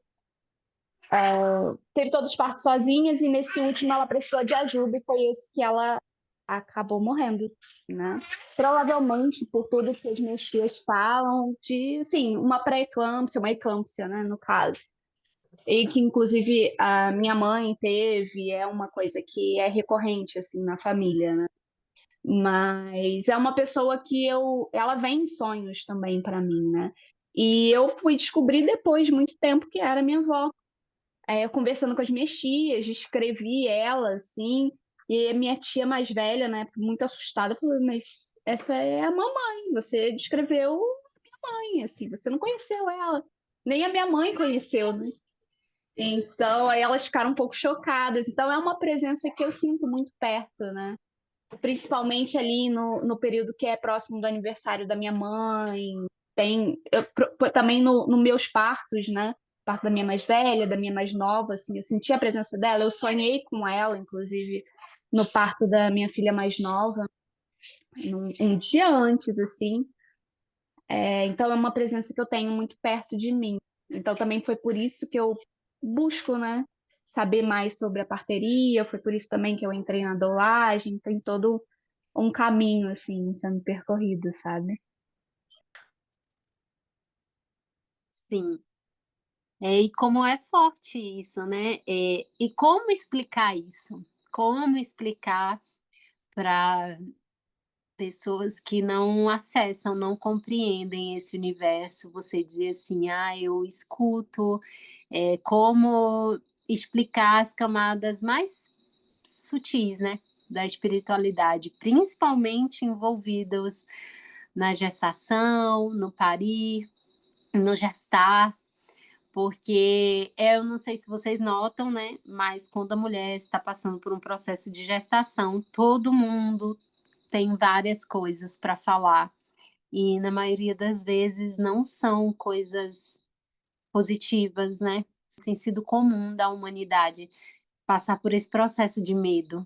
S3: Teve todos os partos sozinhas e nesse último ela precisou de ajuda e foi esse que ela acabou morrendo, né? Provavelmente por tudo que as minhas tias falam de, assim, uma pré-eclâmpsia, uma eclâmpsia, né, no caso. E que inclusive a minha mãe teve, é uma coisa que é recorrente assim na família, né? Mas é uma pessoa que ela vem em sonhos também para mim, né? E eu fui descobrir depois de muito tempo que era minha avó. Eu conversando com as minhas tias, descrevi ela, assim, e a minha tia mais velha, né, muito assustada, falou, mas essa é a mamãe, você descreveu a minha mãe, assim, você não conheceu ela, nem a minha mãe conheceu, né? Então, aí elas ficaram um pouco chocadas. Então, é uma presença que eu sinto muito perto, né? Principalmente ali no período que é próximo do aniversário da minha mãe, também no meus partos, né? Parto da minha mais velha, da minha mais nova, assim, eu senti a presença dela, eu sonhei com ela, inclusive, no parto da minha filha mais nova, um dia antes, assim. Então é uma presença que eu tenho muito perto de mim. Então também foi por isso que eu busco, né? Saber mais sobre a parteria, foi por isso também que eu entrei na doulagem, tem todo um caminho, assim, sendo percorrido, sabe?
S2: Sim. E como é forte isso, né? E como explicar isso? Como explicar para pessoas que não acessam, não compreendem esse universo? Você dizer assim, ah, eu escuto, como explicar as camadas mais sutis, né, da espiritualidade, principalmente envolvidas na gestação, no parir, no gestar, porque eu não sei se vocês notam, né, mas quando a mulher está passando por um processo de gestação, todo mundo tem várias coisas para falar e na maioria das vezes não são coisas positivas, né. Tem sido comum da humanidade passar por esse processo de medo.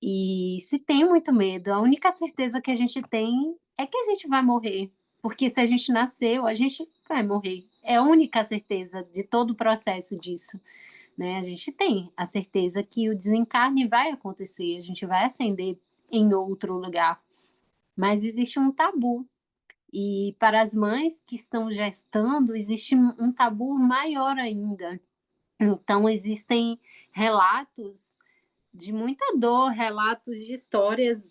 S2: E se tem muito medo, a única certeza que a gente tem é que a gente vai morrer, porque se a gente nasceu, a gente vai morrer. É a única certeza de todo o processo disso, né. A gente tem a certeza que o desencarne vai acontecer, a gente vai ascender em outro lugar, mas existe um tabu. E para as mães que estão gestando, existe um tabu maior ainda. Então existem relatos de muita dor, relatos de histórias,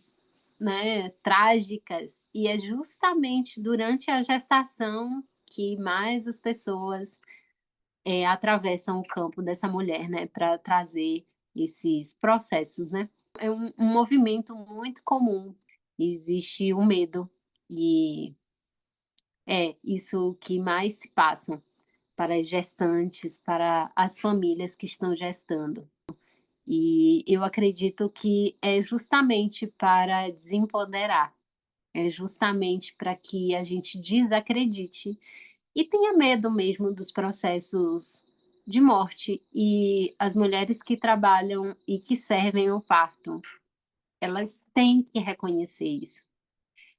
S2: né, trágicas, e é justamente durante a gestação que mais as pessoas, atravessam o campo dessa mulher, né, para trazer esses processos, né. É um movimento muito comum, existe o medo, e é isso que mais se passa para as gestantes, para as famílias que estão gestando. E eu acredito que é justamente para desempoderar, é justamente para que a gente desacredite e tenha medo mesmo dos processos de morte. E as mulheres que trabalham e que servem o parto, elas têm que reconhecer isso.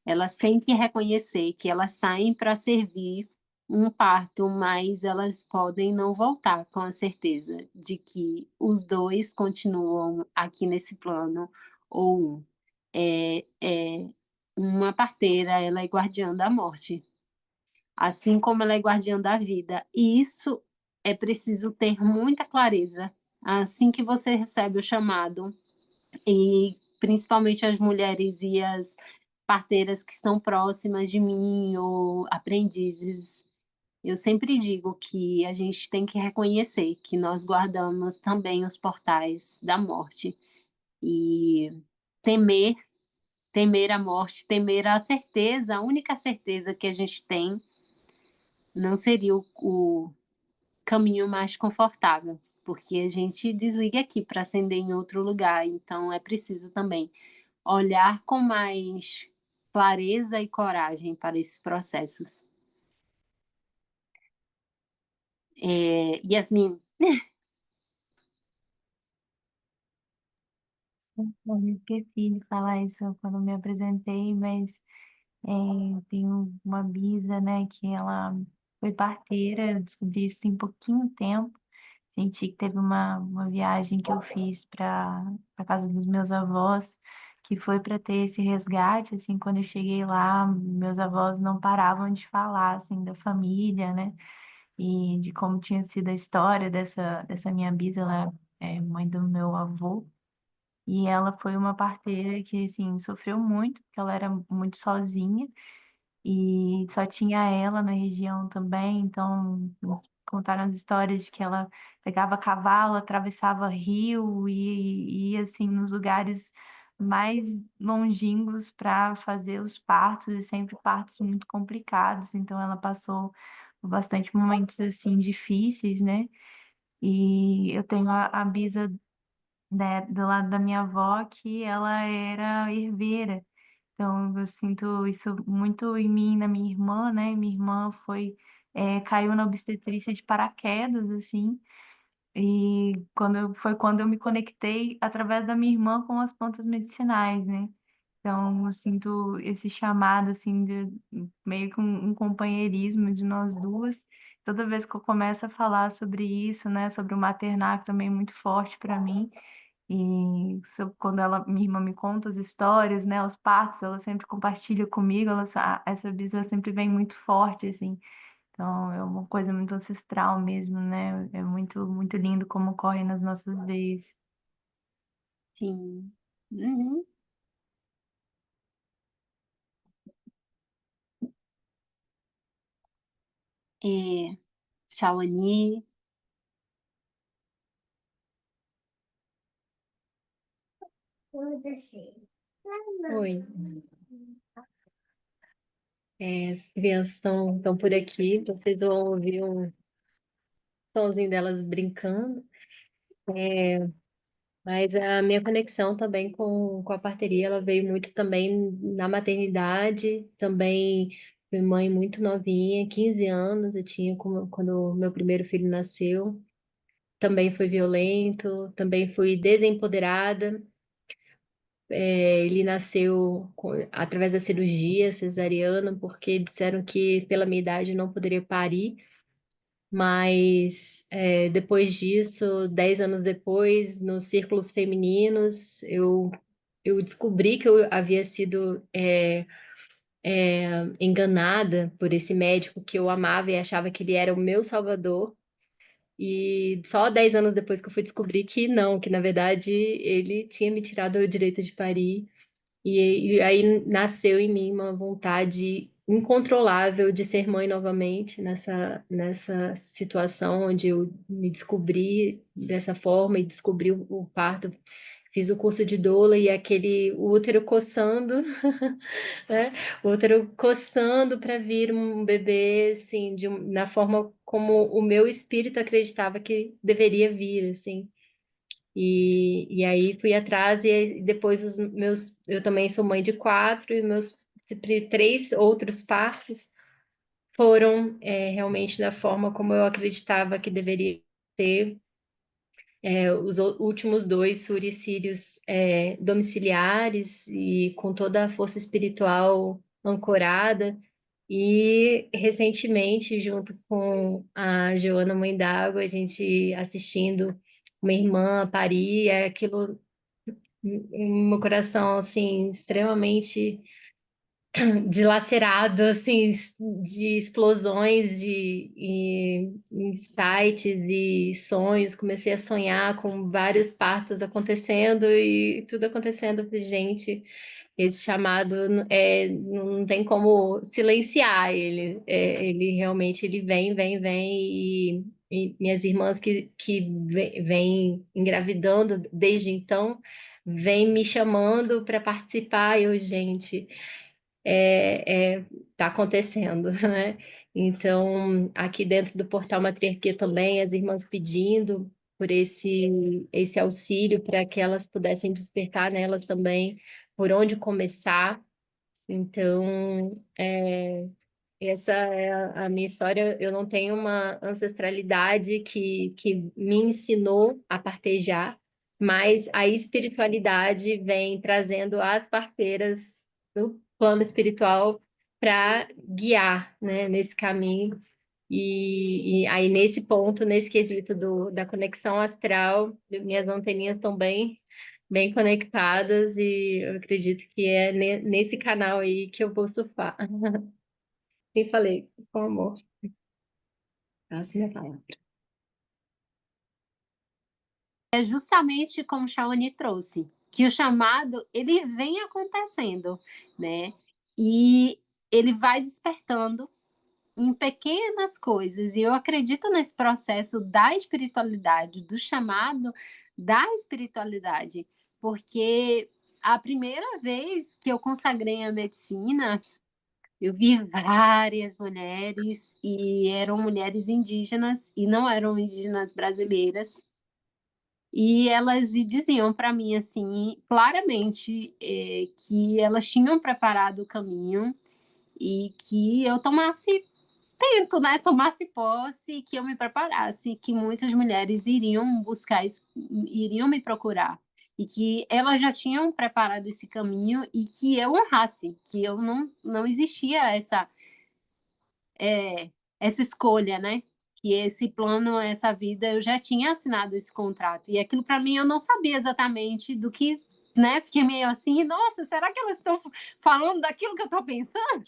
S2: Elas têm que reconhecer que elas saem para servir um parto, mas elas podem não voltar com a certeza de que os 2 continuam aqui nesse plano ou um. Uma parteira, ela é guardiã da morte, assim como ela é guardiã da vida, e isso é preciso ter muita clareza, assim que você recebe o chamado, e principalmente as mulheres e as parteiras que estão próximas de mim ou aprendizes, eu sempre digo que a gente tem que reconhecer que nós guardamos também os portais da morte e temer, temer a morte, temer a certeza, a única certeza que a gente tem não seria o caminho mais confortável, porque a gente desliga aqui para acender em outro lugar, então é preciso também olhar com mais clareza e coragem para esses processos. Yasmin.
S5: Eu esqueci de falar isso quando me apresentei, mas tenho uma bisa, né, que ela foi parteira, eu descobri isso tem pouquinho tempo. Senti que teve uma viagem que eu fiz para a casa dos meus avós, que foi para ter esse resgate, assim, quando eu cheguei lá, meus avós não paravam de falar, assim, da família, né, e de como tinha sido a história dessa minha bisa, ela é mãe do meu avô, e ela foi uma parteira que, assim, sofreu muito, porque ela era muito sozinha, e só tinha ela na região também, então contaram as histórias de que ela pegava cavalo, atravessava rio e ia assim nos lugares mais longínquos para fazer os partos e sempre partos muito complicados, então ela passou por bastante momentos assim difíceis, né? E eu tenho a bisa, né, do lado da minha avó que ela era herdeira. Então, eu sinto isso muito em mim, e na minha irmã, né? Minha irmã caiu na obstetrícia de paraquedas, assim, e foi quando eu me conectei através da minha irmã com as plantas medicinais, né? Então, eu sinto esse chamado, assim, de meio que um companheirismo de nós duas. Toda vez que eu começo a falar sobre isso, né, sobre o maternário também é muito forte para mim. E quando minha irmã me conta as histórias, né, os partos, ela sempre compartilha comigo, essa visão sempre vem muito forte, assim. Então, é uma coisa muito ancestral mesmo, né? É muito, muito lindo como ocorre nas nossas veias.
S2: Sim. Uhum. É, Shawnee.
S1: Oi. As crianças estão por aqui, vocês vão ouvir um sonzinho delas brincando. Mas a minha conexão também com a parteria, ela veio muito também na maternidade, também fui mãe muito novinha, 15 anos eu tinha quando meu primeiro filho nasceu. Também foi violento, também fui desempoderada. Ele nasceu através da cirurgia cesariana, porque disseram que pela minha idade eu não poderia parir. Mas depois disso, 10 anos depois, nos círculos femininos, eu descobri que eu havia sido enganada por esse médico que eu amava e achava que ele era o meu salvador. E só 10 anos depois que eu fui descobrir que não, que na verdade ele tinha me tirado o direito de parir. E aí nasceu em mim uma vontade incontrolável de ser mãe novamente nessa situação onde eu me descobri dessa forma e descobri o parto. Fiz o curso de doula e aquele útero coçando, né? O útero coçando para vir um bebê, assim, na forma como o meu espírito acreditava que deveria vir, assim. E aí fui atrás e depois eu também sou mãe de quatro e meus três outros partos foram realmente da forma como eu acreditava que deveria ser. Os últimos dois suricílios domiciliares e com toda a força espiritual ancorada. E recentemente, junto com a Joana Mãe d'Água, a gente assistindo uma irmã parir, aquilo meu coração assim extremamente dilacerado assim de explosões de insights e sonhos. Comecei a sonhar com vários partos acontecendo e tudo acontecendo. Eu falei, gente, esse chamado não tem como silenciar ele. Ele realmente ele vem e minhas irmãs que vêm engravidando desde então vêm me chamando para participar. Eu, gente, tá acontecendo, né? Então, aqui dentro do Portal Matriarquia também, as irmãs pedindo. por esse auxílio para que elas pudessem despertar nelas também por onde começar. Então, essa é a minha história. Eu não tenho uma ancestralidade que me ensinou a partejar, mas a espiritualidade vem trazendo as parteiras do plano espiritual para guiar, né, nesse caminho. E aí, nesse ponto, nesse quesito da conexão astral, minhas anteninhas estão bem conectadas e eu acredito que é nesse canal aí que eu vou surfar. Sim, falei, com amor. Passo minha palavra.
S2: É justamente como o Shawnee trouxe, que o chamado ele vem acontecendo, né? E ele vai despertando em pequenas coisas. E eu acredito nesse processo da espiritualidade, do chamado da espiritualidade, porque a primeira vez que eu consagrei a medicina, eu vi várias mulheres e eram mulheres indígenas e não eram indígenas brasileiras. E elas diziam para mim assim, claramente, que elas tinham preparado o caminho e que eu tomasse posse, que eu me preparasse, que muitas mulheres iriam buscar, iriam me procurar, e que elas já tinham preparado esse caminho e que eu honrasse, que eu não existia essa escolha, né? Que esse plano, essa vida, eu já tinha assinado esse contrato. E aquilo para mim eu não sabia exatamente do que, né? Fiquei meio assim, nossa, será que elas estão falando daquilo que eu estou pensando?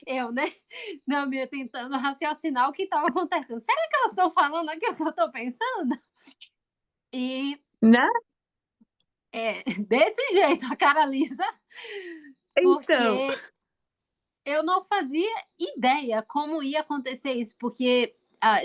S2: Eu, né? Não, meio tentando raciocinar o que estava acontecendo. Será que elas estão falando aquilo que eu estou pensando? E
S4: Né?
S2: desse jeito, a cara lisa,
S4: Então,
S2: porque eu não fazia ideia como ia acontecer isso, porque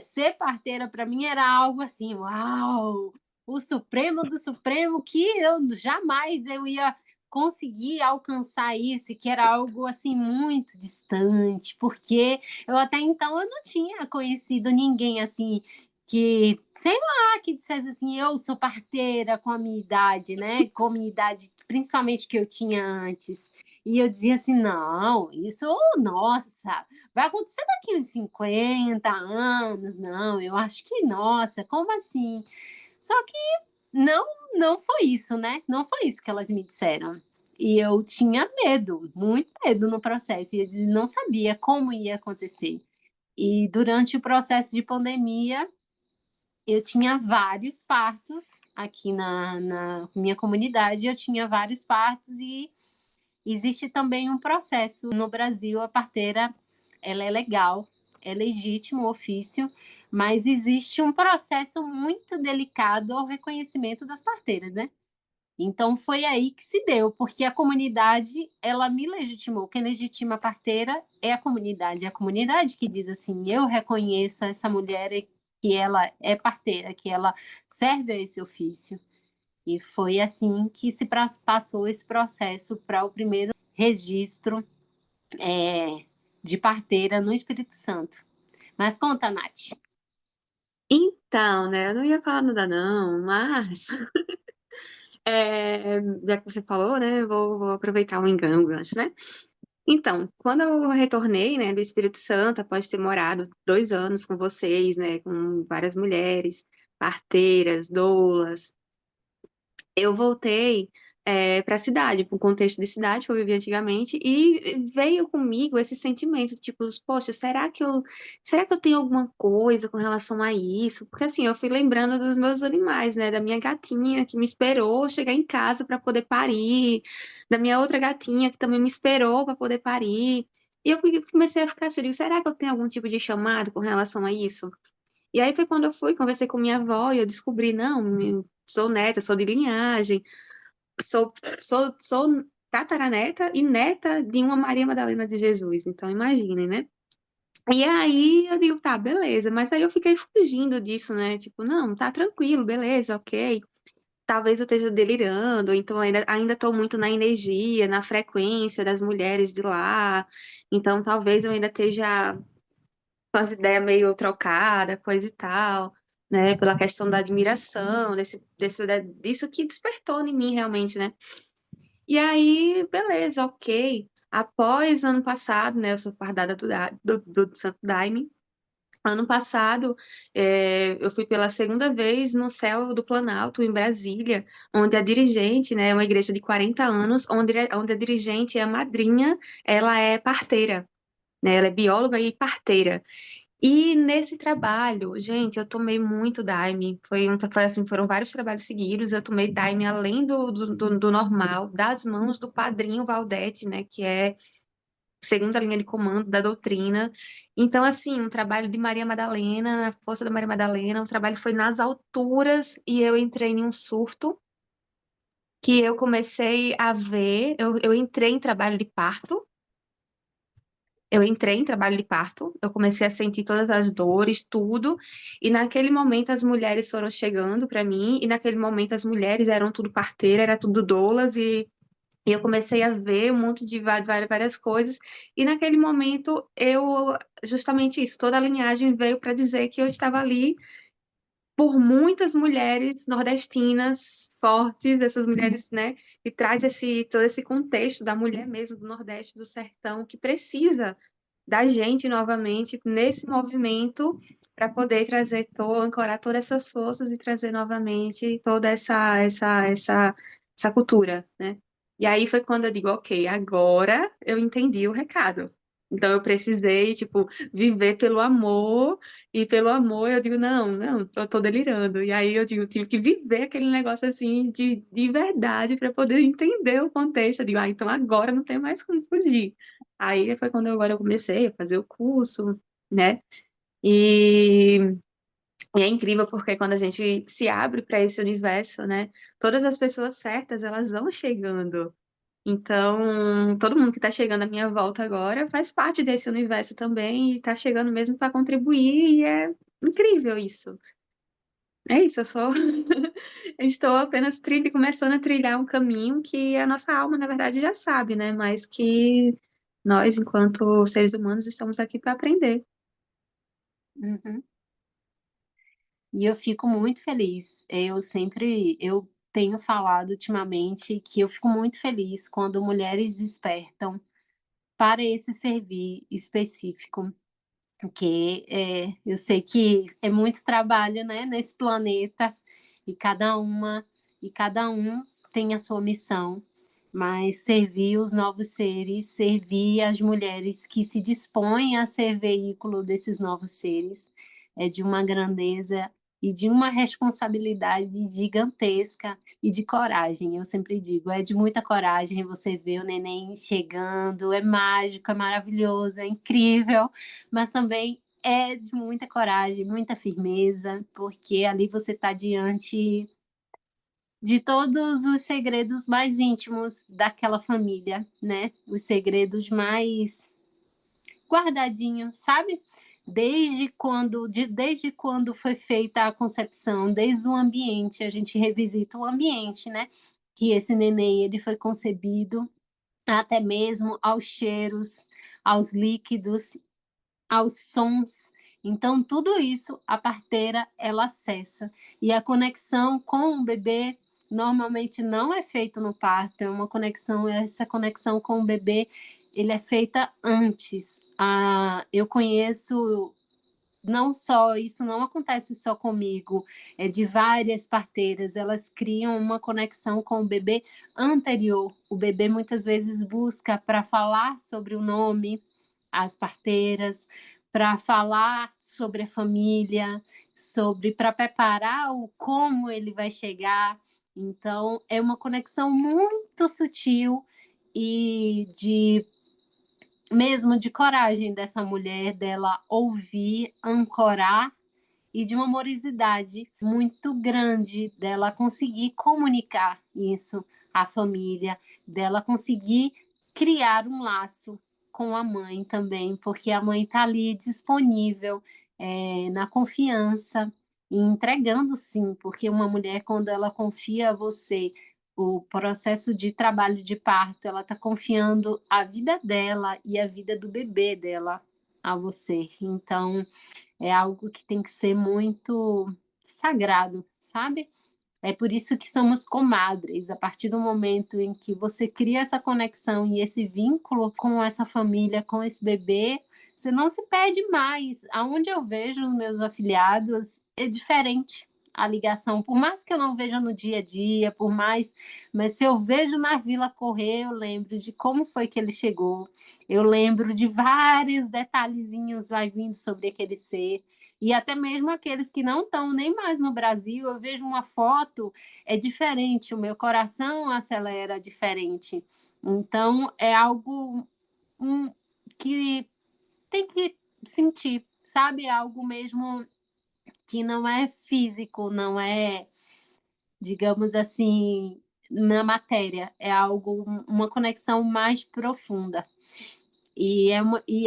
S2: ser parteira para mim era algo assim, uau, o supremo do supremo, que eu jamais eu ia conseguir alcançar isso, que era algo assim muito distante, porque eu até então eu não tinha conhecido ninguém assim que, sei lá, que dissesse assim, eu sou parteira com a minha idade, né? Com a minha idade, principalmente que eu tinha antes. E eu dizia assim: não, isso, nossa, vai acontecer daqui uns 50 anos, não, eu acho que, nossa, como assim? Só que não, não foi isso, né? Não foi isso que elas me disseram. E eu tinha medo, muito medo no processo, e eu não sabia como ia acontecer. E durante o processo de pandemia, eu tinha vários partos aqui na minha comunidade, eu tinha vários partos e existe também um processo no Brasil, a parteira, ela é legal, é legítimo o ofício, mas existe um processo muito delicado ao reconhecimento das parteiras, né? Então foi aí que se deu, porque a comunidade, ela me legitimou. Quem legitima a parteira é a comunidade que diz assim: eu reconheço essa mulher que ela é parteira, que ela serve a esse ofício. E foi assim que se passou esse processo para o primeiro registro de parteira no Espírito Santo. Mas conta, Nath.
S3: Então, né, eu não ia falar nada não, mas já que você falou, né, vou aproveitar o engano, gancho, né? Então, quando eu retornei, né, do Espírito Santo, após ter morado 2 anos com vocês, né, com várias mulheres, parteiras, doulas, eu voltei para a cidade, para o contexto de cidade que eu vivia antigamente, e veio comigo esse sentimento, tipo, poxa, será que eu tenho alguma coisa com relação a isso? Porque assim, eu fui lembrando dos meus animais, né, da minha gatinha que me esperou chegar em casa para poder parir, da minha outra gatinha que também me esperou para poder parir. E eu comecei a ficar assim, digo, será que eu tenho algum tipo de chamado com relação a isso? E aí foi quando eu fui, conversei com minha avó e eu descobri, não, sou neta, sou de linhagem, sou, sou tataraneta e neta de uma Maria Madalena de Jesus. Então, imaginem, né? E aí eu digo, tá, beleza. Mas aí eu fiquei fugindo disso, né? Tipo, não, tá tranquilo, beleza, ok. Talvez eu esteja delirando, ou então ainda tô muito na energia, na frequência das mulheres de lá. Então, talvez eu ainda esteja com as ideias meio trocadas, coisa e tal.
S4: né? Pela questão da admiração, disso que despertou em mim realmente, né? E aí, beleza, ok. Após ano passado, né? Eu sou fardada do Santo Daime. Ano passado, eu fui pela segunda vez no Céu do Planalto, em Brasília, onde a dirigente, né, é uma igreja de 40 anos, onde a dirigente é a madrinha, ela é parteira, né, ela é bióloga e parteira. E nesse trabalho, gente, eu tomei muito Daime. Foi assim, foram vários trabalhos seguidos. Eu tomei Daime além do normal, das mãos do padrinho Valdete, né, que é segunda linha de comando da doutrina. Então, assim, um trabalho de Maria Madalena, a força da Maria Madalena, o trabalho foi nas alturas e eu entrei em um surto que eu comecei a ver, eu entrei em trabalho de parto. Eu entrei em trabalho de parto, eu comecei a sentir todas as dores, tudo, e naquele momento as mulheres foram chegando para mim, e naquele momento as mulheres eram tudo parteira, era tudo doulas, e eu comecei a ver um monte de várias coisas, e naquele momento justamente isso, toda a linhagem veio para dizer que eu estava ali por muitas mulheres nordestinas fortes, essas mulheres, né, que traz todo esse contexto da mulher mesmo do Nordeste, do sertão, que precisa da gente novamente nesse movimento para poder ancorar todas essas forças e trazer novamente toda essa cultura, né? E aí foi quando eu digo, ok, agora eu entendi o recado. Então eu precisei, tipo, viver pelo amor, e pelo amor eu digo, não, eu tô delirando. E aí eu digo, tive que viver aquele negócio assim de verdade para poder entender o contexto. Eu digo, então agora não tem mais como fugir. Aí foi quando agora eu comecei a fazer o curso, né? E, e é incrível porque quando a gente se abre para esse universo, né? Todas as pessoas certas, elas vão chegando. Então, todo mundo que está chegando à minha volta agora faz parte desse universo também e está chegando mesmo para contribuir e é incrível isso. É isso, eu sou estou apenas começando a trilhar um caminho que a nossa alma, na verdade, já sabe, né? Mas que nós, enquanto seres humanos, estamos aqui para aprender.
S2: Uhum. E eu fico muito feliz. Eu tenho falado ultimamente que eu fico muito feliz quando mulheres despertam para esse servir específico, porque eu sei que é muito trabalho, né, nesse planeta e cada um tem a sua missão, mas servir os novos seres, servir as mulheres que se dispõem a ser veículo desses novos seres, é de uma grandeza e de uma responsabilidade gigantesca e de coragem. Eu sempre digo, é de muita coragem você ver o neném chegando, é mágico, é maravilhoso, é incrível, mas também é de muita coragem, muita firmeza, porque ali você está diante de todos os segredos mais íntimos daquela família, né? Os segredos mais guardadinhos, sabe? Desde quando foi feita a concepção, desde o ambiente, a gente revisita o ambiente, né? Que esse neném ele foi concebido, até mesmo aos cheiros, aos líquidos, aos sons. Então, tudo isso a parteira ela acessa. E a conexão com o bebê normalmente não é feito no parto, essa conexão com o bebê, ele é feita antes. Eu conheço não só, isso não acontece só comigo, é de várias parteiras, elas criam uma conexão com o bebê anterior. O bebê muitas vezes busca para falar sobre o nome, as parteiras, para falar sobre a família, para preparar o como ele vai chegar. Então, é uma conexão muito sutil e mesmo de coragem dessa mulher, dela ouvir, ancorar e de uma amorosidade muito grande dela conseguir comunicar isso à família, dela conseguir criar um laço com a mãe também, porque a mãe está ali disponível, na confiança e entregando sim, porque uma mulher quando ela confia a você o processo de trabalho de parto, ela está confiando a vida dela e a vida do bebê dela a você. Então, é algo que tem que ser muito sagrado, sabe? É por isso que somos comadres. A partir do momento em que você cria essa conexão e esse vínculo com essa família, com esse bebê, você não se perde mais. Aonde eu vejo os meus afiliados, é diferente a ligação. Por mais que eu não veja no dia a dia, mas se eu vejo na Vila correr, eu lembro de como foi que ele chegou. Eu lembro de vários detalhezinhos vai vindo sobre aquele ser. E até mesmo aqueles que não estão nem mais no Brasil, eu vejo uma foto, é diferente, o meu coração acelera diferente. Então, é algo que tem que sentir, sabe? É algo mesmo que não é físico, não é, digamos assim, na matéria, é algo, uma conexão mais profunda. E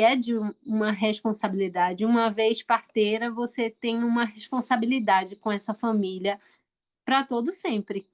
S2: é de uma responsabilidade. Uma vez parteira, você tem uma responsabilidade com essa família para todo sempre.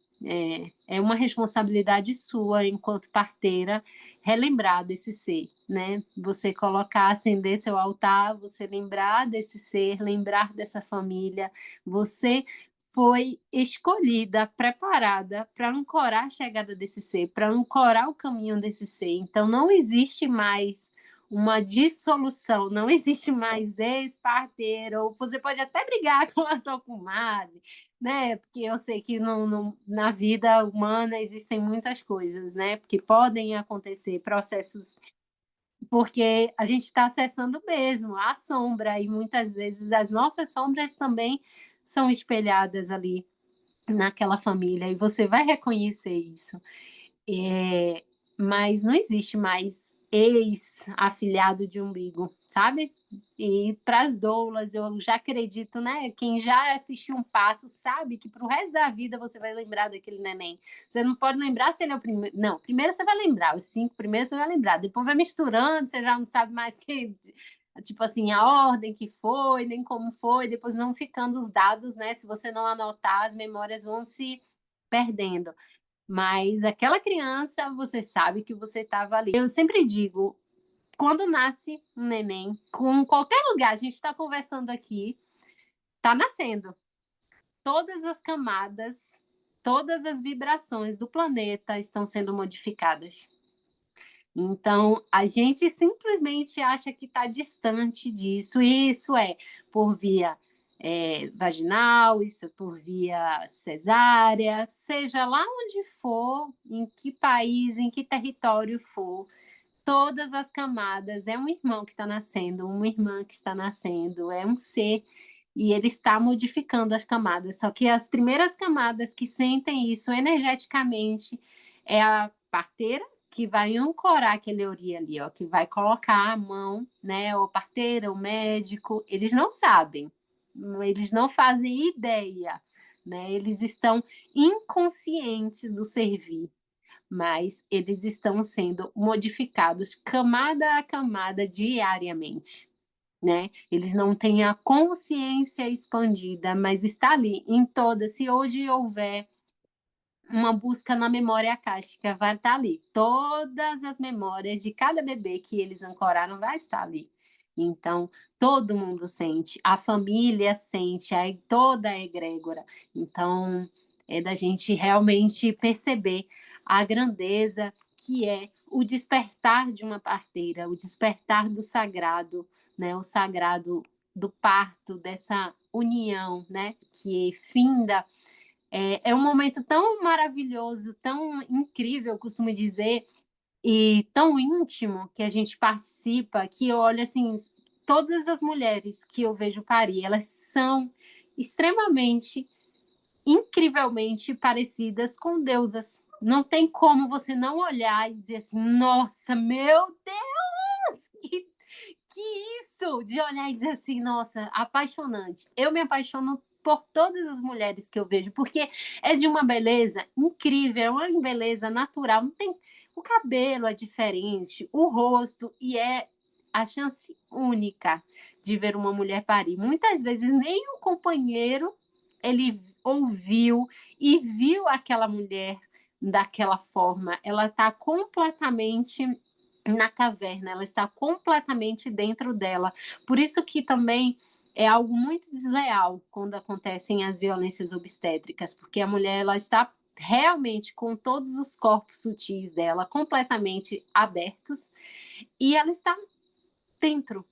S2: É uma responsabilidade sua, enquanto parteira, relembrar desse ser, né? Você colocar, acender seu altar, você lembrar desse ser, lembrar dessa família. Você foi escolhida, preparada para ancorar a chegada desse ser, para ancorar o caminho desse ser. Então, não existe mais uma dissolução, não existe mais ex-parteira, ou você pode até brigar com a sua comadre, né? Porque eu sei que na vida humana existem muitas coisas, né? Que podem acontecer, processos, porque a gente está acessando mesmo a sombra, e muitas vezes as nossas sombras também são espelhadas ali naquela família, e você vai reconhecer isso. Mas não existe mais ex-afilhado de umbigo, sabe? E para as doulas, eu já acredito, né? Quem já assistiu um parto sabe que para o resto da vida você vai lembrar daquele neném. Você não pode lembrar se ele é o primeiro. Não, primeiro você vai lembrar, os 5 primeiros você vai lembrar. Depois vai misturando, você já não sabe mais que, tipo assim, a ordem que foi, nem como foi, depois não ficando os dados, né? Se você não anotar, as memórias vão se perdendo. Mas aquela criança, você sabe que você estava ali. Eu sempre digo, quando nasce um neném, com qualquer lugar, a gente está conversando aqui, está nascendo. Todas as camadas, todas as vibrações do planeta estão sendo modificadas. Então, a gente simplesmente acha que está distante disso, e isso é por via vaginal, isso é por via cesárea, seja lá onde for, em que país, em que território for, todas as camadas, é um irmão que está nascendo, uma irmã que está nascendo, é um ser, e ele está modificando as camadas. Só que as primeiras camadas que sentem isso energeticamente é a parteira, que vai ancorar aquele ori ali, ó, que vai colocar a mão, né? O parteira, o médico, eles não sabem, eles não fazem ideia, né? Eles estão inconscientes do servir, mas eles estão sendo modificados camada a camada diariamente, né? Eles não têm a consciência expandida, mas está ali em toda. Se hoje houver uma busca na memória akáshica, vai estar ali. Todas as memórias de cada bebê que eles ancoraram vai estar ali. Então, todo mundo sente, a família sente, aí toda a egrégora. Então, é da gente realmente perceber a grandeza que é o despertar de uma parteira, o despertar do sagrado, né? O sagrado do parto, dessa união, né? Que finda. É um momento tão maravilhoso, tão incrível, eu costumo dizer, e tão íntimo que a gente participa, que eu olho assim, todas as mulheres que eu vejo parir, elas são extremamente, incrivelmente parecidas com deusas. Não tem como você não olhar e dizer assim, nossa, meu Deus, que isso! De olhar e dizer assim, nossa, apaixonante. Eu me apaixono por todas as mulheres que eu vejo, porque é de uma beleza incrível, é uma beleza natural. Não tem, o cabelo é diferente, o rosto, e é a chance única de ver uma mulher parir. Muitas vezes nem o companheiro ele ouviu e viu aquela mulher daquela forma. Ela está completamente na caverna, ela está completamente dentro dela. Por isso que também é algo muito desleal quando acontecem as violências obstétricas, porque a mulher ela está realmente com todos os corpos sutis dela completamente abertos e ela está dentro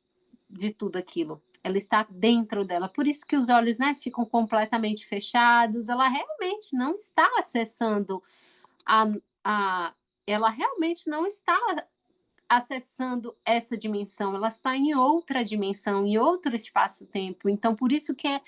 S2: de tudo aquilo. Ela está dentro dela, por isso que os olhos, né, ficam completamente fechados. Ela realmente não está acessando a, ela realmente não está acessando essa dimensão, ela está em outra dimensão, em outro espaço-tempo. Então, por isso que é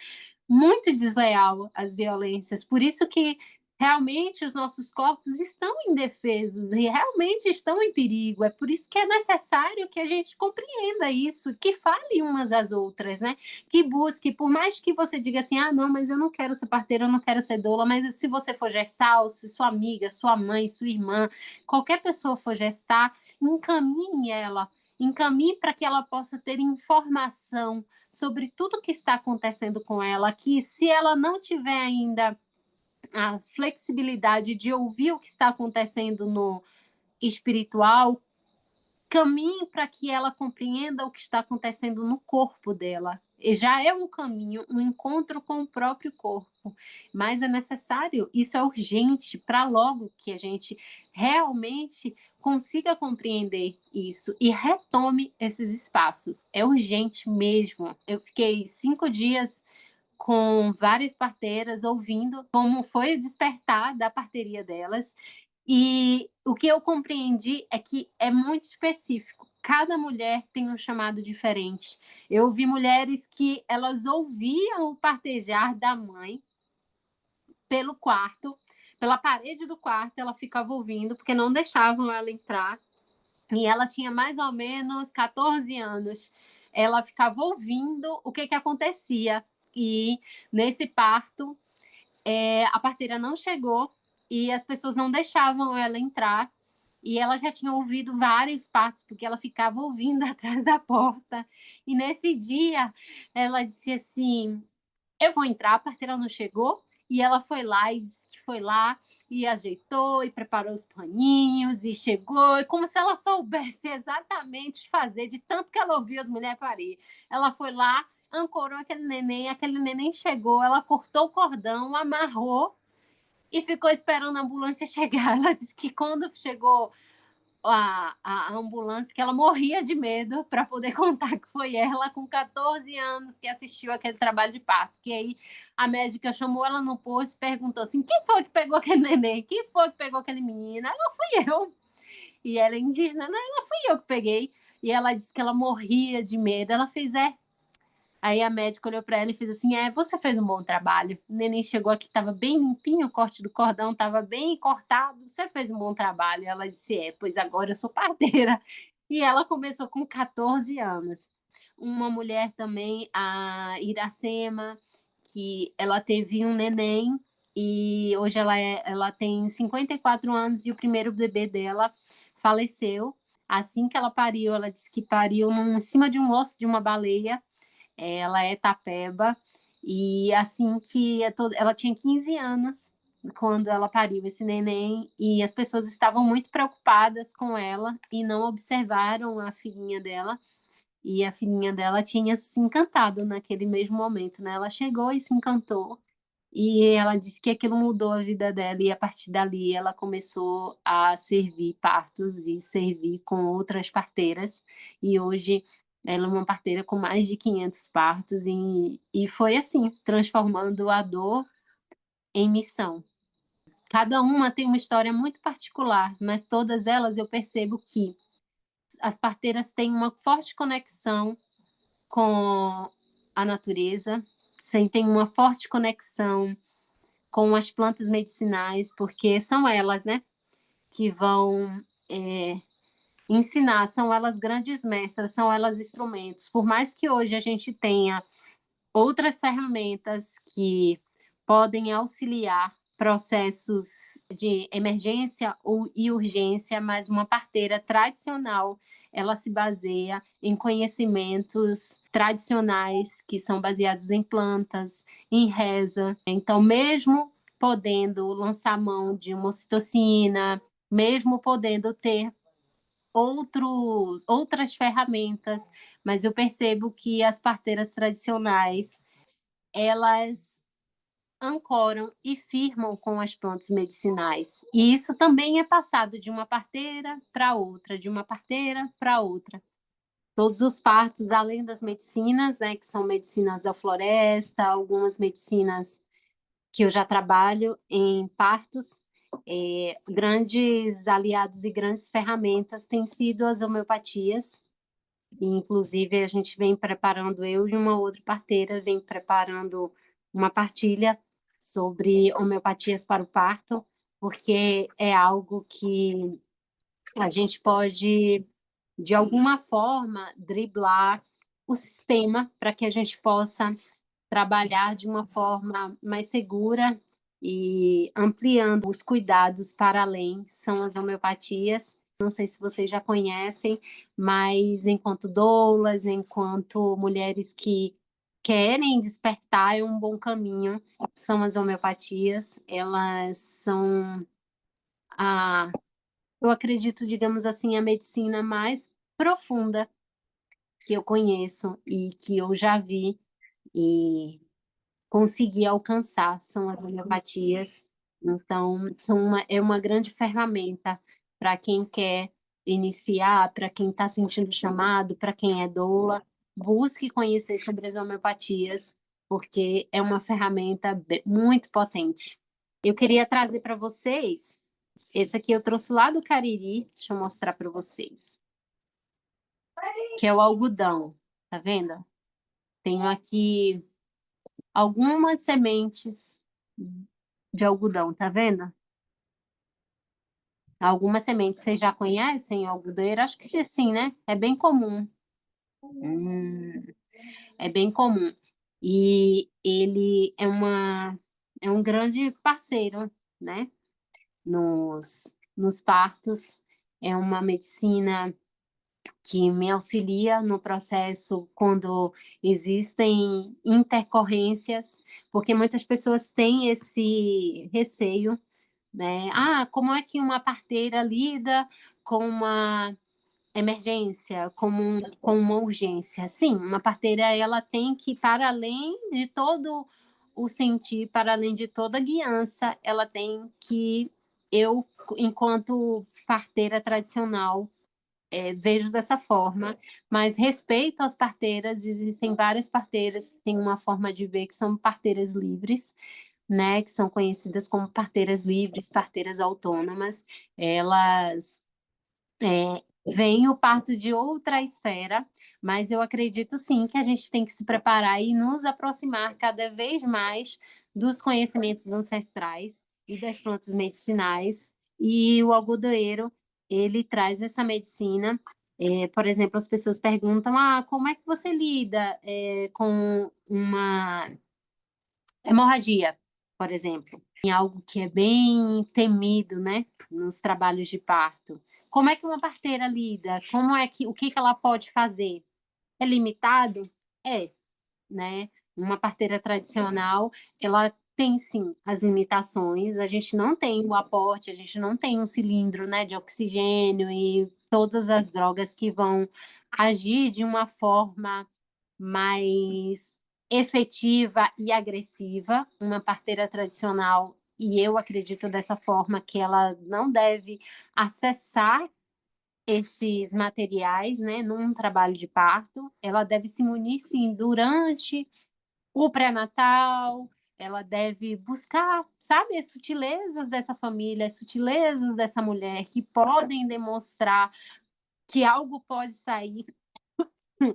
S2: muito desleal as violências, por isso que realmente os nossos corpos estão indefesos e realmente estão em perigo. É por isso que é necessário que a gente compreenda isso, que fale umas às outras, né? Que busque, por mais que você diga assim, ah, não, mas eu não quero ser parteira, eu não quero ser doula, mas se você for gestar, ou se sua amiga, sua mãe, sua irmã, qualquer pessoa for gestar, encaminhe ela, encaminhe para que ela possa ter informação sobre tudo que está acontecendo com ela, que se ela não tiver ainda a flexibilidade de ouvir o que está acontecendo no espiritual, caminhe para que ela compreenda o que está acontecendo no corpo dela. E já é um caminho, um encontro com o próprio corpo, mas é necessário, isso é urgente para logo que a gente realmente consiga compreender isso e retome esses espaços. É urgente mesmo. Eu fiquei 5 dias com várias parteiras ouvindo como foi o despertar da parteria delas. E o que eu compreendi é que é muito específico. Cada mulher tem um chamado diferente. Eu vi mulheres que elas ouviam o partejar da mãe pelo quarto, pela parede do quarto, ela ficava ouvindo, porque não deixavam ela entrar. E ela tinha mais ou menos 14 anos. Ela ficava ouvindo o que acontecia. E nesse parto, a parteira não chegou e as pessoas não deixavam ela entrar. E ela já tinha ouvido vários partos, porque ela ficava ouvindo atrás da porta. E nesse dia, ela disse assim: eu vou entrar, a parteira não chegou. E ela foi lá e disse que foi lá e ajeitou e preparou os paninhos e chegou, e como se ela soubesse exatamente fazer, de tanto que ela ouvia as mulheres parir. Ela foi lá, ancorou aquele neném chegou, ela cortou o cordão, amarrou e ficou esperando a ambulância chegar. Ela disse que quando chegou a ambulância, que ela morria de medo para poder contar que foi ela com 14 anos que assistiu aquele trabalho de parto. Que aí a médica chamou ela no posto e perguntou assim: quem foi que pegou aquele neném? Quem foi que pegou aquele menino? Ela fui eu. E ela é indígena, não, ela fui eu que peguei. E ela disse que ela morria de medo. Ela fez, Aí a médica olhou para ela e fez assim: você fez um bom trabalho. O neném chegou aqui, estava bem limpinho, o corte do cordão estava bem cortado. Você fez um bom trabalho. Ela disse: pois agora eu sou parteira. E ela começou com 14 anos. Uma mulher também, a Iracema, que ela teve um neném e hoje ela tem 54 anos e o primeiro bebê dela faleceu. Assim que ela pariu, ela disse que pariu em cima de um osso de uma baleia. Ela é tapeba e assim que ela tinha 15 anos quando ela pariu esse neném e as pessoas estavam muito preocupadas com ela e não observaram a filhinha dela. E a filhinha dela tinha se encantado naquele mesmo momento, né? Ela chegou e se encantou. E ela disse que aquilo mudou a vida dela e a partir dali ela começou a servir partos e servir com outras parteiras. E hoje ela é uma parteira com mais de 500 partos e foi assim, transformando a dor em missão. Cada uma tem uma história muito particular, mas todas elas eu percebo que as parteiras têm uma forte conexão com a natureza, sentem uma forte conexão com as plantas medicinais, porque são elas, né, que vão ensinar, são elas grandes mestras, são elas instrumentos. Por mais que hoje a gente tenha outras ferramentas que podem auxiliar processos de emergência e urgência, mas uma parteira tradicional, ela se baseia em conhecimentos tradicionais que são baseados em plantas, em reza. Então, mesmo podendo lançar mão de uma ocitocina, mesmo podendo ter outras ferramentas, mas eu percebo que as parteiras tradicionais, elas ancoram e firmam com as plantas medicinais. E isso também é passado de uma parteira para outra, de uma parteira para outra. Todos os partos, além das medicinas, né, que são medicinas da floresta, algumas medicinas que eu já trabalho em partos, grandes aliados e grandes ferramentas têm sido as homeopatias, e inclusive a gente vem preparando, eu e uma outra parteira, vem preparando uma partilha sobre homeopatias para o parto, porque é algo que a gente pode, de alguma forma, driblar o sistema para que a gente possa trabalhar de uma forma mais segura e ampliando os cuidados para além, são as homeopatias. Não sei se vocês já conhecem, mas enquanto doulas, enquanto mulheres que querem despertar um bom caminho, são as homeopatias. Elas são a, eu acredito, digamos assim, a medicina mais profunda que eu conheço e que eu já vi e consegui alcançar, são as homeopatias. Então, é uma grande ferramenta para quem quer iniciar, para quem está sentindo chamado, para quem é doula. Busque conhecer sobre as homeopatias, porque é uma ferramenta muito potente. Eu queria trazer para vocês, esse aqui eu trouxe lá do Cariri, deixa eu mostrar para vocês, que é o algodão, tá vendo? Tenho aqui algumas sementes de algodão, tá vendo? Algumas sementes vocês já conhecem o algodoeiro? Acho que sim, né? É bem comum. É bem comum. E ele é um grande parceiro, né? Nos partos. É uma medicina que me auxilia no processo quando existem intercorrências, porque muitas pessoas têm esse receio, né? Ah, como é que uma parteira lida com uma emergência, com uma urgência? Sim, uma parteira ela tem que, para além de todo o sentir, para além de toda a guiança, ela tem que, eu, enquanto parteira tradicional, vejo dessa forma, mas respeito às parteiras, existem várias parteiras que têm uma forma de ver que são parteiras livres, né, que são conhecidas como parteiras livres, parteiras autônomas, elas veem o parto de outra esfera, mas eu acredito sim que a gente tem que se preparar e nos aproximar cada vez mais dos conhecimentos ancestrais e das plantas medicinais, e o algodoeiro, ele traz essa medicina. Por exemplo, as pessoas perguntam, como é que você lida com uma hemorragia, por exemplo, em algo que é bem temido, né, nos trabalhos de parto. Como é que uma parteira lida? O que ela pode fazer? É limitado? É, né? Uma parteira tradicional, ela tem sim as limitações. A gente não tem o aporte, a gente não tem um cilindro, né, de oxigênio e todas as drogas que vão agir de uma forma mais efetiva e agressiva, uma parteira tradicional, e eu acredito dessa forma que ela não deve acessar esses materiais, né, num trabalho de parto, ela deve se munir, sim, durante o pré-natal, ela deve buscar, sabe, as sutilezas dessa família, as sutilezas dessa mulher, que podem demonstrar que algo pode sair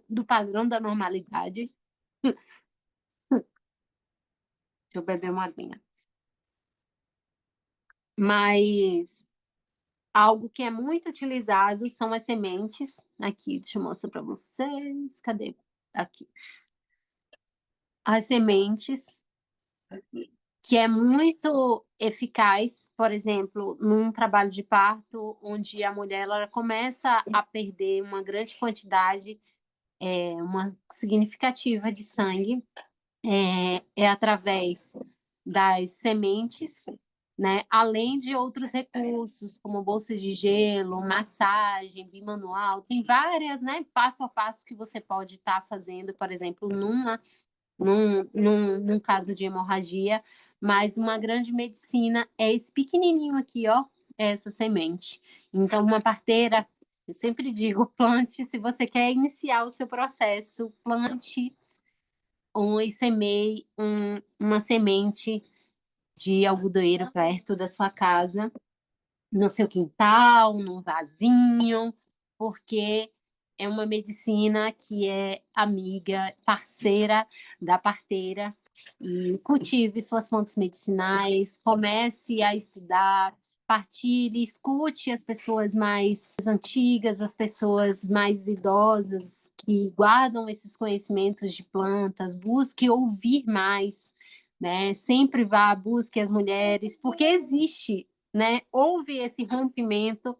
S2: do padrão da normalidade. Deixa eu beber uma aguinha. Mas algo que é muito utilizado são as sementes. Aqui, deixa eu mostrar para vocês. Cadê? Aqui. As sementes, que é muito eficaz, por exemplo, num trabalho de parto, onde a mulher ela começa a perder uma grande quantidade, uma significativa de sangue, é através das sementes né? Além de outros recursos, como bolsa de gelo, massagem, bimanual, tem várias, né, passo a passo que você pode estar fazendo, por exemplo, num caso de hemorragia, mas uma grande medicina é esse pequenininho aqui, ó, essa semente. Então, uma parteira, eu sempre digo, plante, se você quer iniciar o seu processo, plante e semeie uma semente de algodoeiro perto da sua casa, no seu quintal, num vasinho, porque é uma medicina que é amiga, parceira da parteira. E cultive suas fontes medicinais, comece a estudar, partilhe, escute as pessoas mais antigas, as pessoas mais idosas que guardam esses conhecimentos de plantas, busque ouvir mais, né? Sempre vá, busque as mulheres, porque existe, né? Houve esse rompimento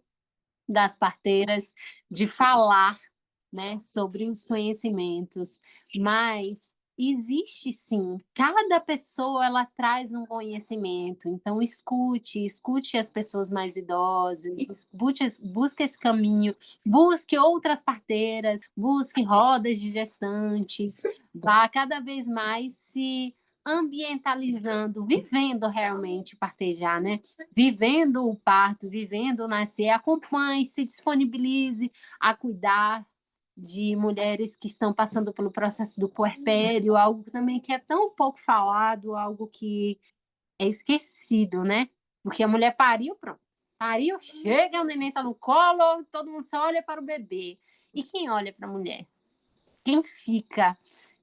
S2: das parteiras de falar, né, sobre os conhecimentos, mas existe sim, cada pessoa ela traz um conhecimento, então escute as pessoas mais idosas, busque esse caminho, busque outras parteiras, busque rodas de gestantes, vá cada vez mais se ambientalizando, vivendo realmente partejar, né? Vivendo o parto, vivendo o nascer, acompanhe, se disponibilize a cuidar de mulheres que estão passando pelo processo do puerpério, algo também que é tão pouco falado, algo que é esquecido, né? Porque a mulher pariu, pronto. Pariu, chega, o neném está no colo, todo mundo só olha para o bebê. E quem olha para a mulher? Quem fica?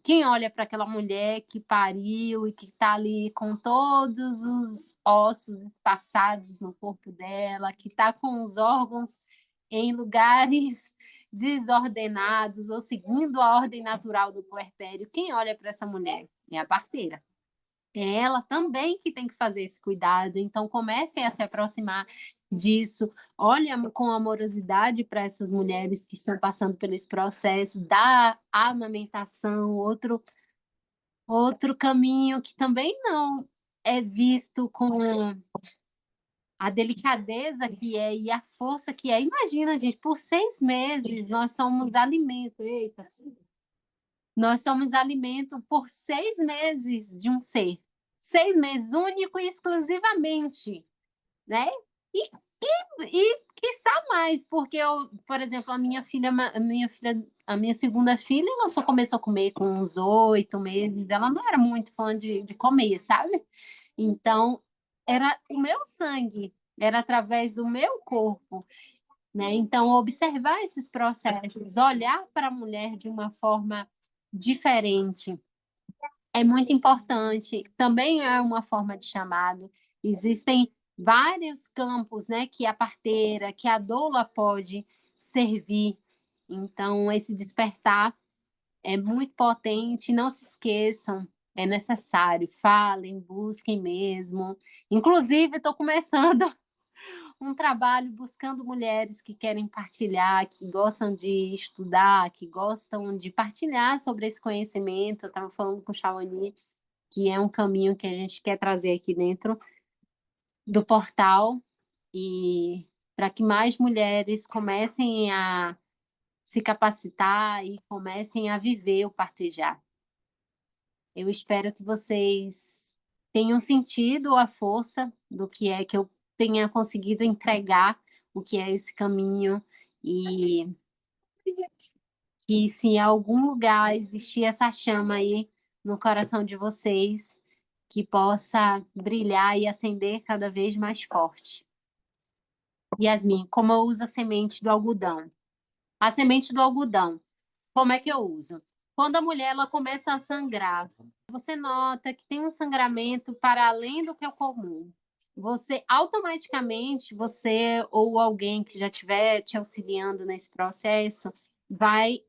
S2: Quem olha para aquela mulher que pariu e que está ali com todos os ossos espaçados no corpo dela, que está com os órgãos em lugares desordenados ou seguindo a ordem natural do puerpério, quem olha para essa mulher? É a parteira. É ela também que tem que fazer esse cuidado. Então, comecem a se aproximar disso. Olha com amorosidade para essas mulheres que estão passando por esse processo da amamentação, outro caminho que também não é visto com a delicadeza que é e a força que é. Imagina, gente, por 6 meses nós somos alimento. Eita, nós somos alimento por 6 meses de um ser. 6 meses, único e exclusivamente, né? E, quiçá mais, porque eu, por exemplo, a minha segunda filha, ela só começou a comer com uns 8 meses, ela não era muito fã de comer, sabe? Então, era o meu sangue, era através do meu corpo, né? Então, observar esses processos, olhar para a mulher de uma forma diferente é muito importante. Também é uma forma de chamado. Existem vários campos, né, que a parteira, que a doula pode servir. Então, esse despertar é muito potente. Não se esqueçam, é necessário. Falem, busquem mesmo. Inclusive, estou começando um trabalho buscando mulheres que querem partilhar, que gostam de estudar, que gostam de partilhar sobre esse conhecimento. Eu estava falando com o Shawnee, que é um caminho que a gente quer trazer aqui dentro do portal e para que mais mulheres comecem a se capacitar e comecem a viver o partejar. Eu espero que vocês tenham sentido a força do que é que eu tenha conseguido entregar, o que é esse caminho, e que se em algum lugar existir essa chama aí no coração de vocês, que possa brilhar e acender cada vez mais forte. Yasmin, como eu uso a semente do algodão? A semente do algodão, como é que eu uso? Quando a mulher ela começa a sangrar, você nota que tem um sangramento para além do que é o comum. Você automaticamente, você ou alguém que já estiver te auxiliando nesse processo, vai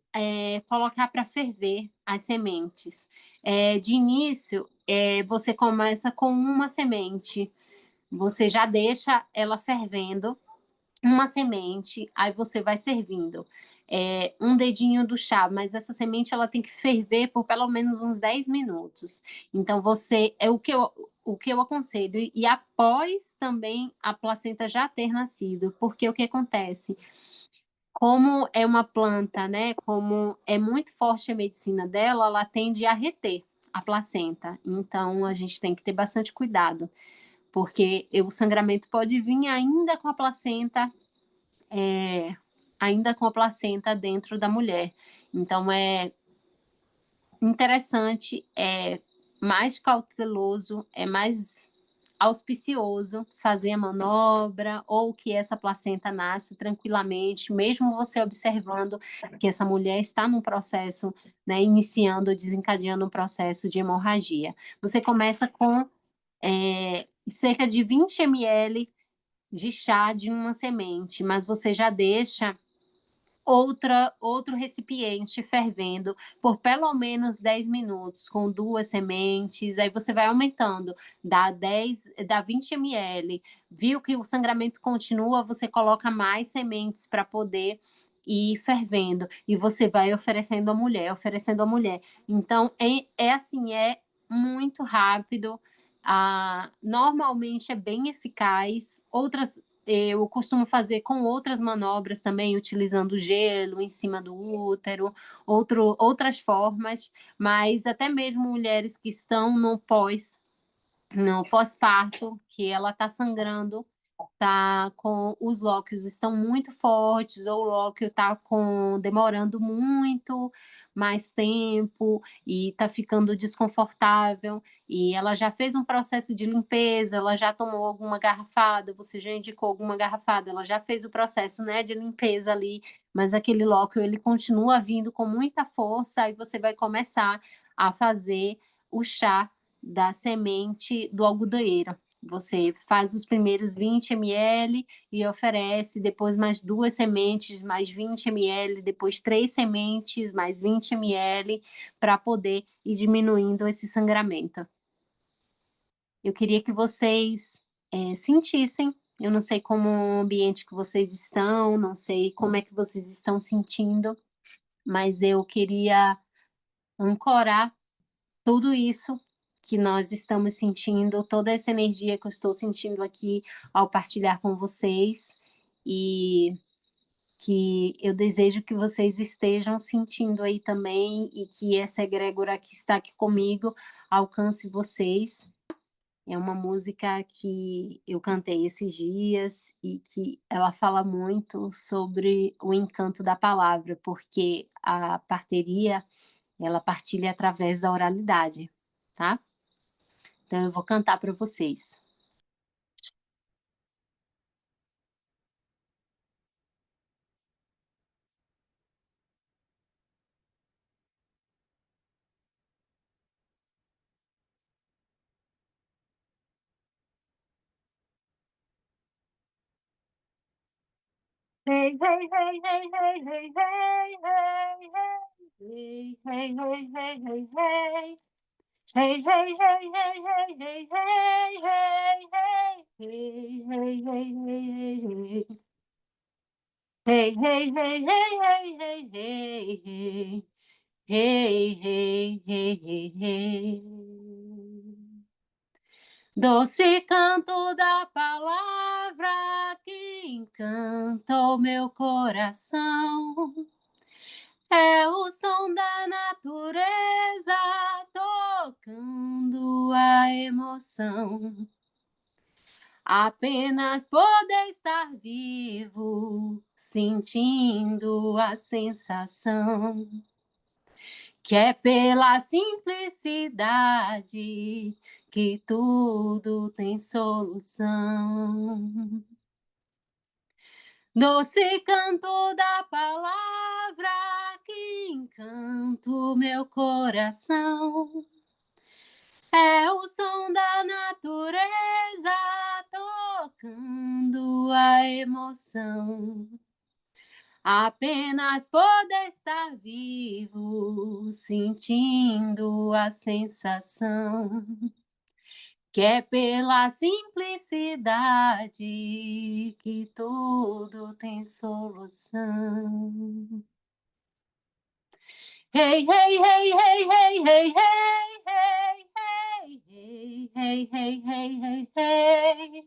S2: colocar para ferver as sementes. De início, você começa com uma semente, você já deixa ela fervendo uma semente, aí você vai servindo um dedinho do chá, mas essa semente ela tem que ferver por pelo menos uns 10 minutos. Então você o que eu aconselho, e após também a placenta já ter nascido, porque o que acontece? Como é uma planta, né, como é muito forte a medicina dela, ela tende a reter a placenta. Então, a gente tem que ter bastante cuidado, porque o sangramento pode vir ainda com a placenta dentro da mulher. Então, é interessante, é mais cauteloso, é mais auspicioso fazer a manobra ou que essa placenta nasce tranquilamente, mesmo você observando que essa mulher está num processo, né, iniciando, desencadeando um processo de hemorragia. Você começa com cerca de 20 ml de chá de uma semente, mas você já deixa outro recipiente fervendo por pelo menos 10 minutos, com 2 sementes, aí você vai aumentando, dá 20 ml. Viu que o sangramento continua, você coloca mais sementes para poder ir fervendo, e você vai oferecendo à mulher, oferecendo à mulher. Então, é assim, é muito rápido, normalmente é bem eficaz. Eu costumo fazer com outras manobras também, utilizando gelo em cima do útero, outras formas, mas até mesmo mulheres que estão no pós-parto, que ela está sangrando, tá com os lóquios estão muito fortes, ou o lóquio está demorando muito mais tempo e está ficando desconfortável, e ela já fez um processo de limpeza, ela já tomou alguma garrafada, você já indicou alguma garrafada, ela já fez o processo, né, de limpeza ali, mas aquele lóquio ele continua vindo com muita força, aí você vai começar a fazer o chá da semente do algodoeiro. Você faz os primeiros 20 ml e oferece, depois mais 2 sementes, mais 20 ml, depois 3 sementes, mais 20 ml, para poder ir diminuindo esse sangramento. Eu queria que vocês sentissem, eu não sei como o ambiente que vocês estão, não sei como é que vocês estão sentindo, mas eu queria ancorar tudo isso que nós estamos sentindo, toda essa energia que eu estou sentindo aqui ao partilhar com vocês, e que eu desejo que vocês estejam sentindo aí também, e que essa egrégora que está aqui comigo alcance vocês. É uma música que eu cantei esses dias e que ela fala muito sobre o encanto da palavra, porque a parteria, ela partilha através da oralidade, tá? Então eu vou cantar para vocês. Hey, hey, hey, hey, hey, hey, hey, hey, hey, hey, hey, hey, hey, hey. Hey, hey, hey, hey, hey, hey, hey, hey, hey, hey, hey, hey, hey, hey. Hey, hey, hey, hey, hey, hey, hey, hey. Hey, hey, hey, hey, hey. Doce canto da palavra que encanta o meu coração. É o som da natureza tocando a emoção. Apenas poder estar vivo, sentindo a sensação, que é pela simplicidade que tudo tem solução. Doce canto da palavra que encanta o meu coração. É o som da natureza tocando a emoção. Apenas poder estar vivo, sentindo a sensação, que é pela simplicidade que tudo tem solução. Hey, hey, hey, hey, hey, hey, hey, hey, hey, hey, hey, hey, hey, hey, hey.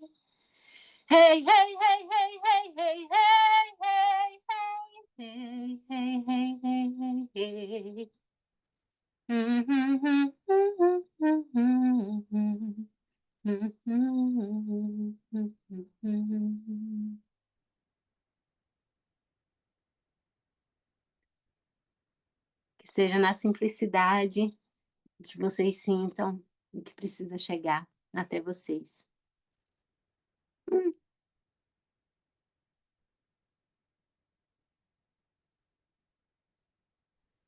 S2: Hey, hey, hey, hey, hey, hey, hey, hey, hey, hey, hey, hey, hey. Que seja na simplicidade que vocês sintam o que precisa chegar até vocês.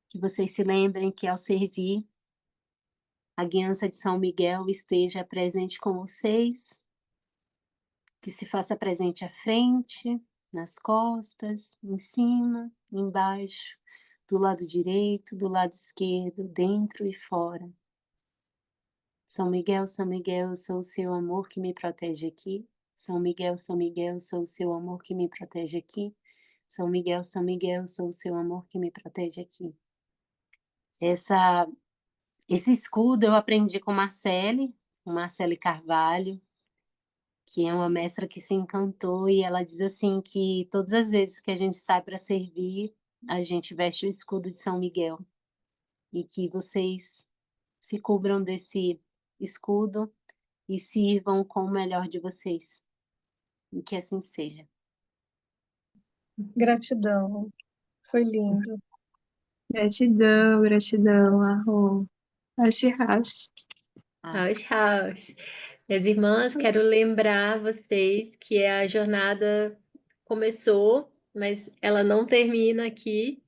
S2: Que vocês se lembrem que ao servir, a guiança de São Miguel esteja presente com vocês, que se faça presente à frente, nas costas, em cima, embaixo, do lado direito, do lado esquerdo, dentro e fora. São Miguel, eu sou o seu amor que me protege aqui. São Miguel, eu sou o seu amor que me protege aqui. São Miguel, eu sou o seu amor que me protege aqui. Esse escudo eu aprendi com Marcele Carvalho, que é uma mestra que se encantou, e ela diz assim que todas as vezes que a gente sai para servir, a gente veste o escudo de São Miguel, e que vocês se cubram desse escudo e sirvam com o melhor de vocês, e que assim seja.
S4: Gratidão. Foi lindo. Gratidão, gratidão, Arro. Hashi, hashi.
S1: Haus, haus. Minhas irmãs, quero lembrar vocês que a jornada começou, mas ela não termina aqui.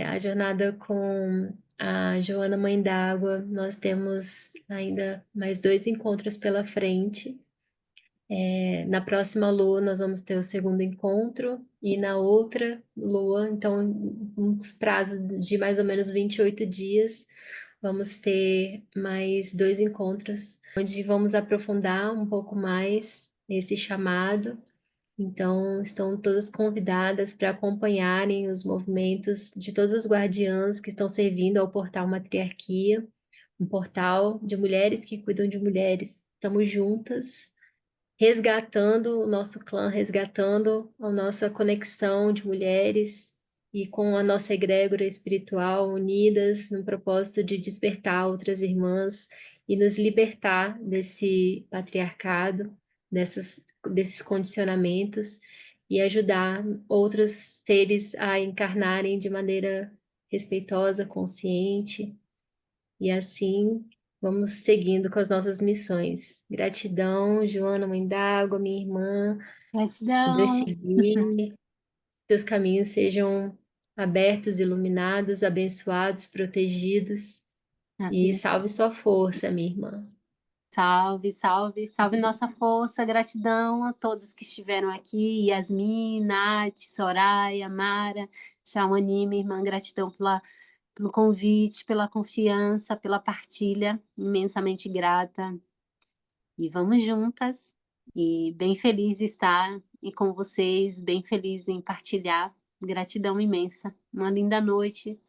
S1: A jornada com a Joana Mãe d'Água, nós temos ainda mais 2 encontros pela frente. Na próxima lua, nós vamos ter o segundo encontro, e na outra lua, então, uns prazos de mais ou menos 28 dias, vamos ter mais 2 encontros, onde vamos aprofundar um pouco mais esse chamado. Então, estão todas convidadas para acompanharem os movimentos de todas as guardiãs que estão servindo ao portal Matriarquia, um portal de mulheres que cuidam de mulheres. Estamos juntas, resgatando o nosso clã, resgatando a nossa conexão de mulheres e com a nossa egrégora espiritual, unidas no propósito de despertar outras irmãs e nos libertar desse patriarcado, desses condicionamentos, e ajudar outros seres a encarnarem de maneira respeitosa, consciente, e assim vamos seguindo com as nossas missões. Gratidão, Joana, Mãe d'Água, minha irmã,
S2: Gratidão.
S1: seus caminhos sejam abertos, iluminados, abençoados, protegidos, e
S2: Assim
S1: salve
S2: seja.
S1: sua força, minha irmã.
S2: Salve, salve, salve nossa força, gratidão a todos que estiveram aqui, Yasmin, Nath, Soraya, Mara, Shawnee, minha irmã, gratidão pelo convite, pela confiança, pela partilha, imensamente grata. E vamos juntas, e bem feliz de estar e com vocês, bem feliz em partilhar, gratidão imensa, uma linda noite,